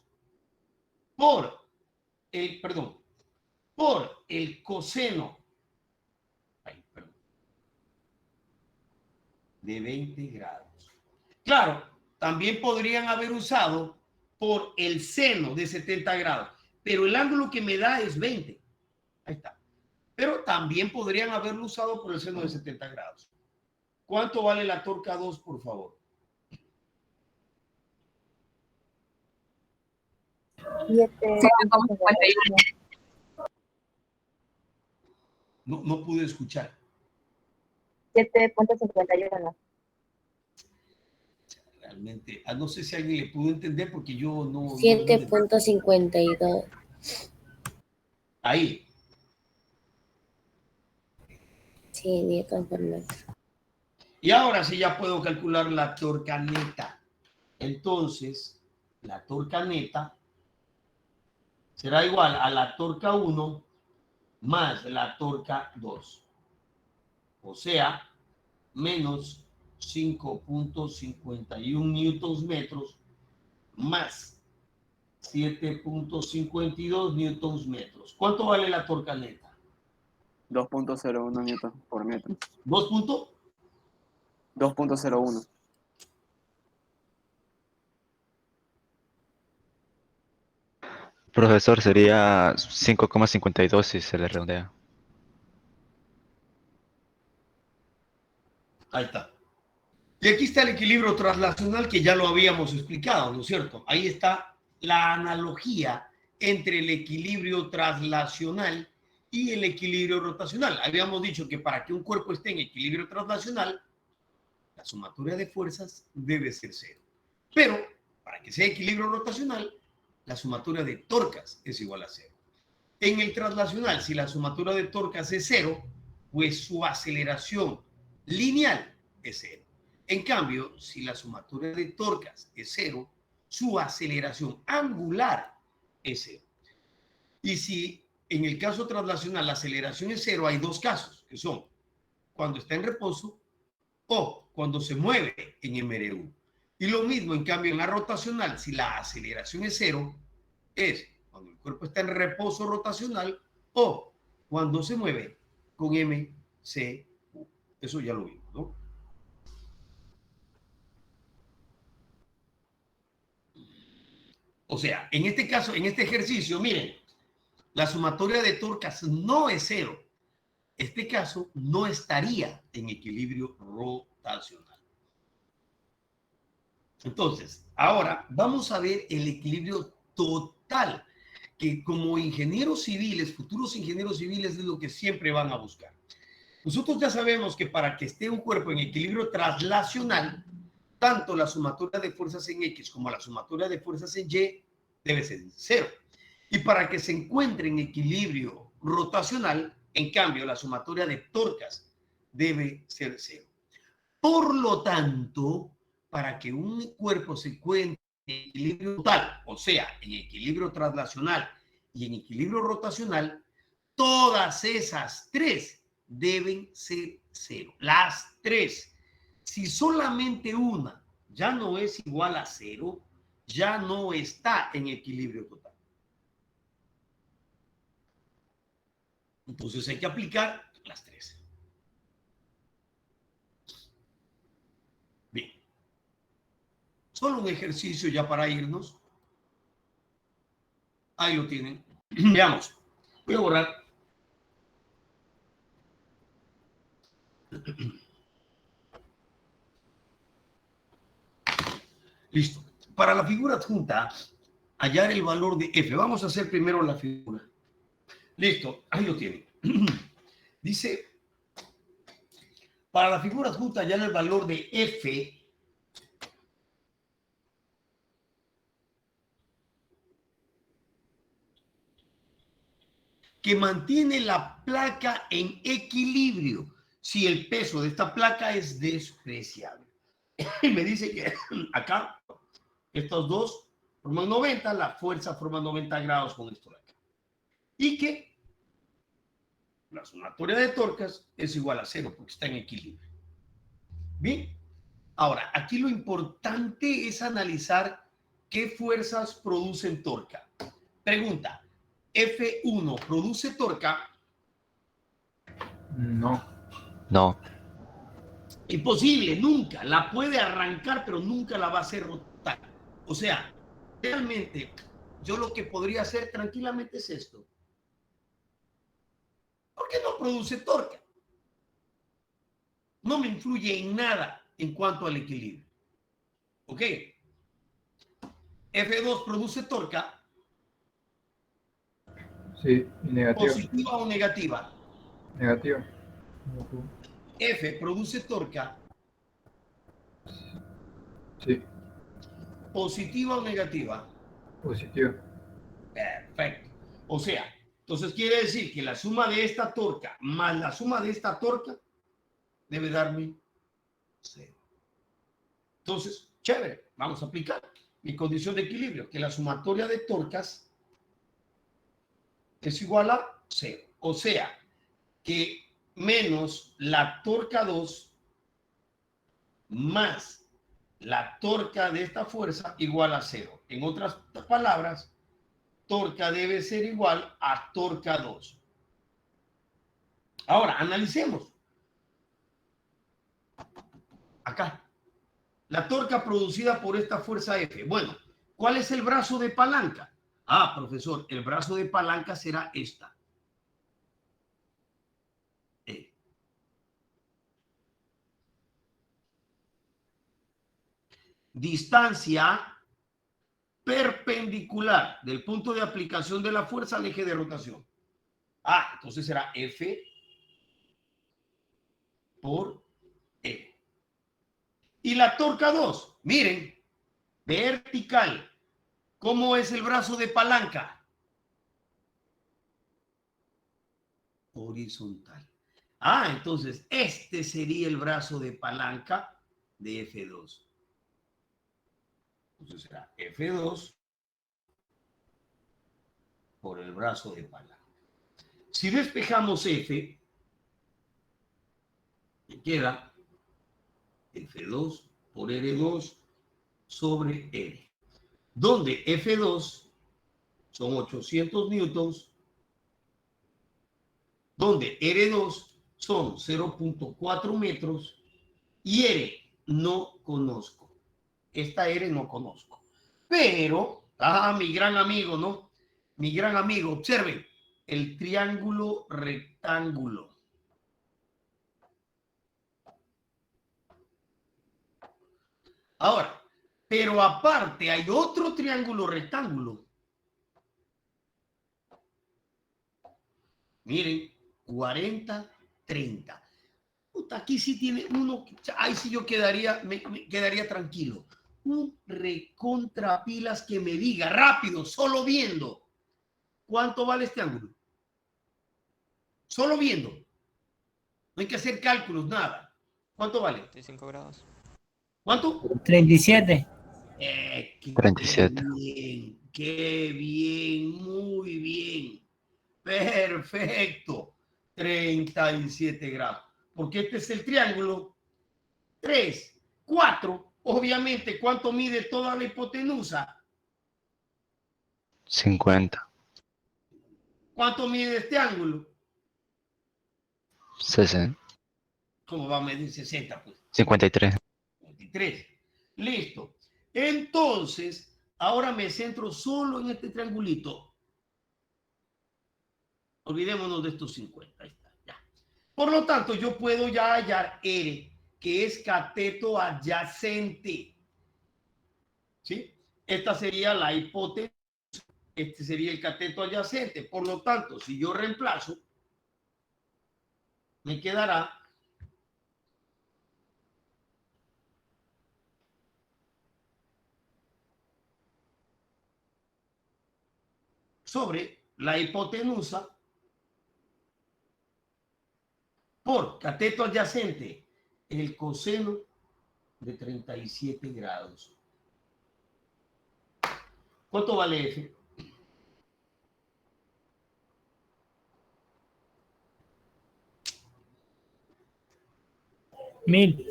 por el coseno de 20 grados. Claro, también podrían haber usado por el seno de 70 grados, pero el ángulo que me da es 20. Ahí está. Pero también podrían haberlo usado por el seno de 70 grados. ¿Cuánto vale la torca 2, por favor? 7.51. No pude escuchar. 7.51. Realmente, no sé si alguien le pudo entender porque yo no. 7.52. Ahí. Sí, newton por metro. Y ahora sí ya puedo calcular la torca neta. Entonces, la torca neta será igual a la torca 1 más la torca 2. O sea, menos 5.51 newtons metros más 7.52 newtons metros. ¿Cuánto vale la torca neta? 2.01 newton por metro. ¿2 puntos? 2.01. Profesor, sería 5,52 si se le redondea. Ahí está. Y aquí está el equilibrio translacional que ya lo habíamos explicado, ¿no es cierto? Ahí está la analogía entre el equilibrio translacional y el equilibrio rotacional. Habíamos dicho que para que un cuerpo esté en equilibrio translacional, la sumatoria de fuerzas debe ser cero. Pero para que sea equilibrio rotacional, la sumatoria de torcas es igual a cero. En el translacional, si la sumatoria de torcas es cero, pues su aceleración lineal es cero. En cambio, si la sumatoria de torcas es cero, su aceleración angular es cero. Y si en el caso translacional la aceleración es cero, hay dos casos, que son cuando está en reposo o cuando se mueve en MRU. Y lo mismo, en cambio, en la rotacional, si la aceleración es cero, es cuando el cuerpo está en reposo rotacional o cuando se mueve con MCU. Eso ya lo vimos, ¿no? O sea, en este caso, en este ejercicio, miren, la sumatoria de torcas no es cero. Este caso no estaría en equilibrio rotacional. Entonces, ahora vamos a ver el equilibrio total, que como ingenieros civiles, futuros ingenieros civiles, es lo que siempre van a buscar. Nosotros ya sabemos que para que esté un cuerpo en equilibrio translacional, tanto la sumatoria de fuerzas en X como la sumatoria de fuerzas en Y debe ser cero. Y para que se encuentre en equilibrio rotacional, en cambio, la sumatoria de torcas debe ser cero. Por lo tanto, para que un cuerpo se encuentre en equilibrio total, o sea, en equilibrio translacional y en equilibrio rotacional, todas esas tres deben ser cero. Las tres. Si solamente una ya no es igual a cero, ya no está en equilibrio total. Entonces hay que aplicar las tres. Bien. Solo un ejercicio ya para irnos. Ahí lo tienen. Veamos. Voy a borrar. Listo. Para la figura adjunta, hallar el valor de F. Vamos a hacer primero la figura. Listo. Ahí lo tienen. Dice, para la figura adjunta, hallar el valor de F. Que mantiene la placa en equilibrio si el peso de esta placa es despreciable. Y me dice que acá estos dos forman 90, la fuerza forma 90 grados con esto de acá. Y que la sumatoria de torcas es igual a cero porque está en equilibrio. Bien, ahora aquí lo importante es analizar qué fuerzas producen torca. Pregunta, F1 produce torca. No. No. Imposible, nunca. La puede arrancar, pero nunca la va a hacer rotar. O sea, realmente, yo lo que podría hacer tranquilamente es esto. ¿Por qué no produce torca? No me influye en nada en cuanto al equilibrio. ¿Ok? F2 produce torca, Sí, y negativo. ¿Positiva o negativa? Negativo. F produce torca. Sí, ¿Positiva o negativa? positivo. Perfecto. O sea, entonces quiere decir que la suma de esta torca más la suma de esta torca debe darme 0. Entonces, chévere, vamos a aplicar mi condición de equilibrio, que la sumatoria de torcas es igual a 0. O sea, que menos la torca 2 más la torca de esta fuerza igual a 0. En otras palabras, torca debe ser igual a torca 2. Ahora, analicemos. Acá. La torca producida por esta fuerza F. Bueno, ¿cuál es el brazo de palanca? Ah, profesor, el brazo de palanca será esta. Distancia perpendicular del punto de aplicación de la fuerza al eje de rotación. Ah, entonces será F por E. Y la torca 2, miren, vertical. ¿Cómo es el brazo de palanca? Horizontal. Ah, entonces este sería el brazo de palanca de F2. Entonces será F2 por el brazo de palanca. Si despejamos F, me queda F2 por R2 sobre R, donde F2 son 800 newtons, donde R2 son 0.4 metros y R no conozco. Esta R no conozco. Pero, mi gran amigo, ¿no? Mi gran amigo, observen, el triángulo rectángulo. Ahora, pero aparte hay otro triángulo rectángulo. Miren, 40, 30. Puta, aquí sí tiene uno, ahí sí yo me quedaría tranquilo. Un recontrapilas que me diga rápido, solo viendo, ¿cuánto vale este ángulo? Solo viendo. No hay que hacer cálculos, nada. ¿Cuánto vale? 35 grados. ¿Cuánto? 37. 37. Qué bien, muy bien. Perfecto. 37 grados. Porque este es el triángulo 3, 4. Obviamente, ¿cuánto mide toda la hipotenusa? 50. ¿Cuánto mide este ángulo? 60. ¿Cómo va a medir 60? Pues 53. 23. Listo. Entonces, ahora me centro solo en este triangulito. Olvidémonos de estos 50. Ahí está, ya. Por lo tanto, yo puedo ya hallar R, que es cateto adyacente. ¿Sí? Esta sería la hipotenusa. Este sería el cateto adyacente. Por lo tanto, si yo reemplazo, me quedará sobre la hipotenusa por cateto adyacente el coseno de 37 grados. ¿Cuánto vale F? Mil.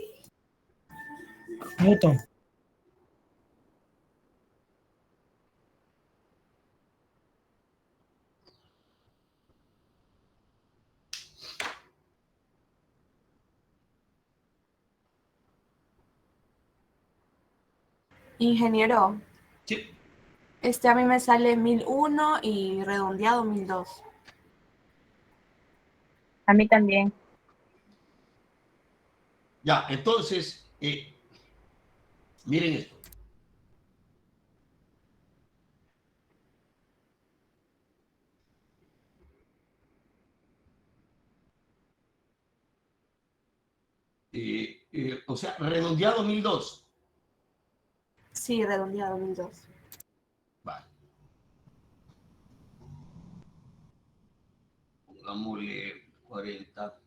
Newton. Ingeniero, Sí. a mí me sale 1001 y redondeado 1002. A mí también. Ya, entonces, miren esto. O sea, redondeado 1002. Sí, redondeado 1002. Vale. Pongámosle 40.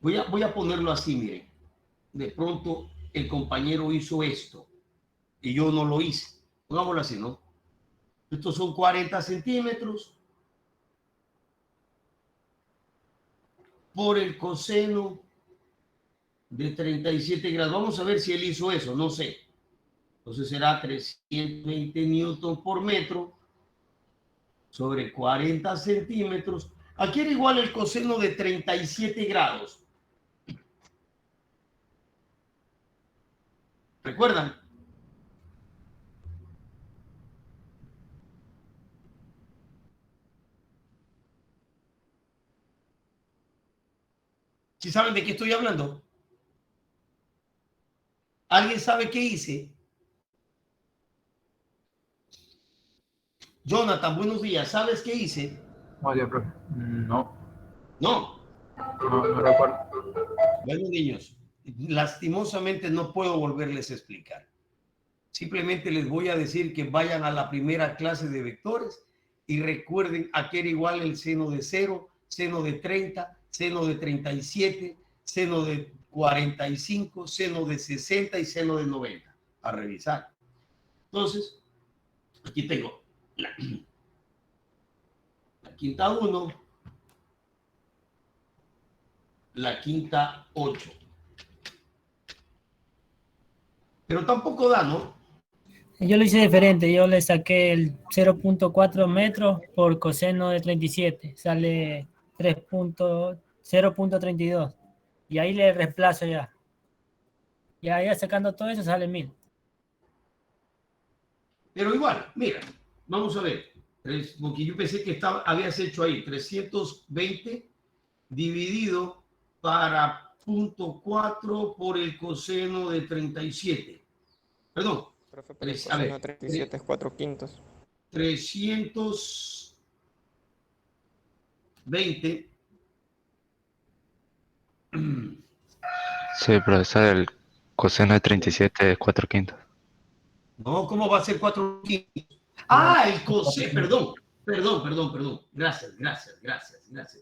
Voy a ponerlo así, miren. De pronto el compañero hizo esto y yo no lo hice. Pongámoslo así, ¿no? Estos son 40 centímetros por el coseno de 37 grados. Vamos a ver si él hizo eso, no sé. Entonces será 320 newton por metro sobre 40 centímetros. Aquí era igual el coseno de 37 grados. ¿Recuerdan? ¿Sí saben de qué estoy hablando? ¿Alguien sabe qué hice? Jonathan, buenos días. ¿Sabes qué hice? Oye, profe. No, No. no recuerdo. Bueno, niños, lastimosamente no puedo volverles a explicar. Simplemente les voy a decir que vayan a la primera clase de vectores y recuerden a qué era igual el seno de 0, seno de 30, seno de 37, seno de 45, seno de 60 y seno de 90. A revisar. Entonces, aquí tengo la quinta 1, la quinta 8. Pero tampoco da, ¿no? Yo lo hice diferente, yo le saqué el 0.4 metros por coseno de 37, sale 0.32 y ahí le reemplazo ya. Ya sacando todo eso sale 1000. Pero igual, mira, vamos a ver. Porque yo pensé que habías hecho ahí 320 dividido para 0.4 por el coseno de 37. Perdón. Profe, pero el A ver, coseno de 37 es 4/5. 320. Sí, profesor, el coseno de 37 es 4/5. No, ¿cómo va a ser 4/5? Ah, el coseno, perdón. Gracias.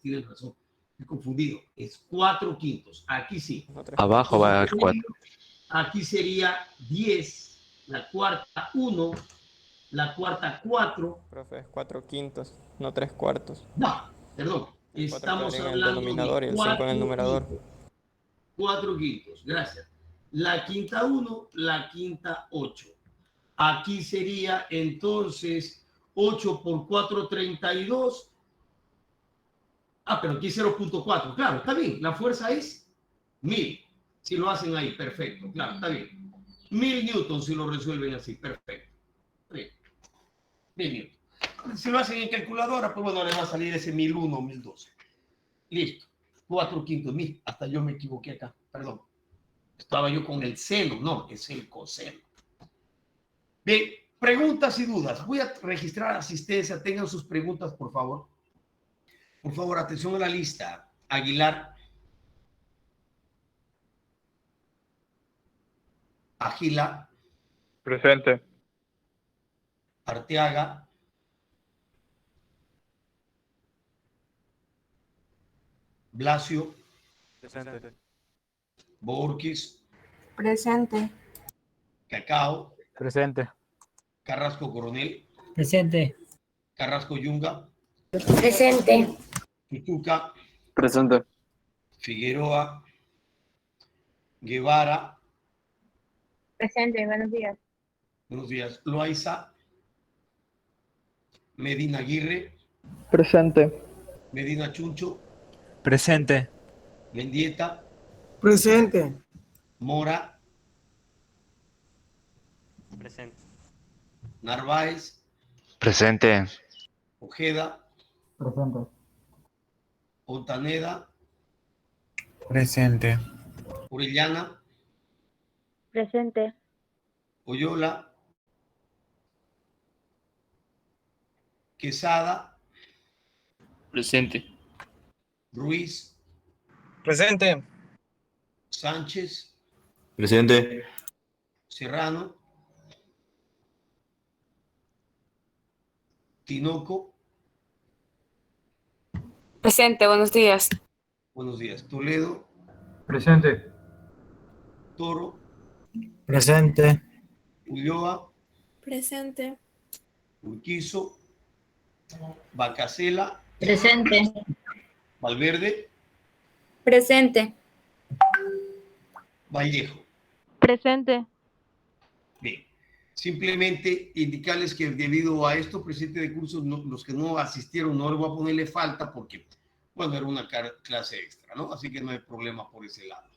Tienes razón. Estoy confundido. Es 4/5. Aquí sí. No 3 Abajo va a haber Entonces, 4. aquí sería 10, la cuarta 1, la cuarta 4. Profe, es 4/5, no 3/4. No, perdón. El 4 Estamos quedaría en el hablando de denominador y el 5 en el 4 numerador. quintos. 4 quintos, gracias. La quinta 1, la quinta 8. Aquí sería entonces 8 por 4, 32. Ah, pero aquí 0.4. Claro, está bien. La fuerza es 1000. Si lo hacen ahí, perfecto. Claro, está bien. 1000 newtons si lo resuelven así, perfecto. Bien. 1000 newtons. Si lo hacen en calculadora, pues bueno, le va a salir ese 1001, 1012. Listo. 4/5, 1000. Hasta yo me equivoqué acá, perdón. Estaba yo con el seno, no, es el coseno. Bien, preguntas y dudas. Voy a registrar asistencia. Tengan sus preguntas, por favor. Por favor, atención a la lista. Aguilar. Agila. Presente. Arteaga. Blasio. Presente. Borges. Presente. Cacao. Presente. Carrasco Coronel. Presente. Carrasco Yunga. Presente. Tutuca. Presente. Figueroa. Guevara. Presente, buenos días. Buenos días. Loaiza. Medina Aguirre. Presente. Medina Chuncho. Presente. Mendieta. Presente. Mora. Presente. Narváez. Presente. Ojeda. Presente. Ontaneda. Presente. Orellana. Presente. Oyola. Quesada. Presente. Ruiz. Presente. Sánchez, Presente. Serrano, Tinoco, Presente, buenos días. buenos días, Toledo, Presente. Toro, Presente. Ulloa, Presente. Urquizo, Bacasela, Presente. Valverde, Presente. Vallejo. Presente. Bien, simplemente indicarles que debido a esto, presente de cursos, los que no asistieron, no les voy a ponerle falta porque, bueno, era una clase extra, ¿no? Así que no hay problema por ese lado.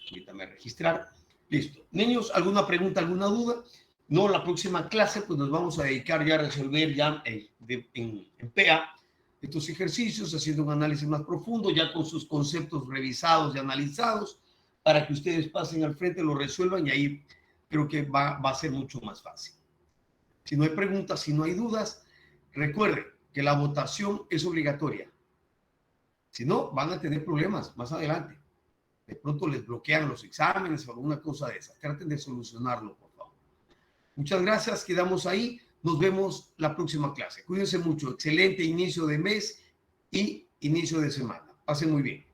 Permítame registrar. Listo. Niños, ¿alguna pregunta, alguna duda? No, la próxima clase, pues nos vamos a dedicar ya a resolver ya en PA estos ejercicios, haciendo un análisis más profundo, ya con sus conceptos revisados y analizados, para que ustedes pasen al frente, lo resuelvan y ahí creo que va a ser mucho más fácil. Si no hay preguntas, si no hay dudas, recuerden que la votación es obligatoria. Si no, van a tener problemas más adelante. De pronto les bloquean los exámenes o alguna cosa de esas. Traten de solucionarlo, por favor. Muchas gracias, quedamos ahí. Nos vemos la próxima clase. Cuídense mucho. Excelente inicio de mes y inicio de semana. Pasen muy bien.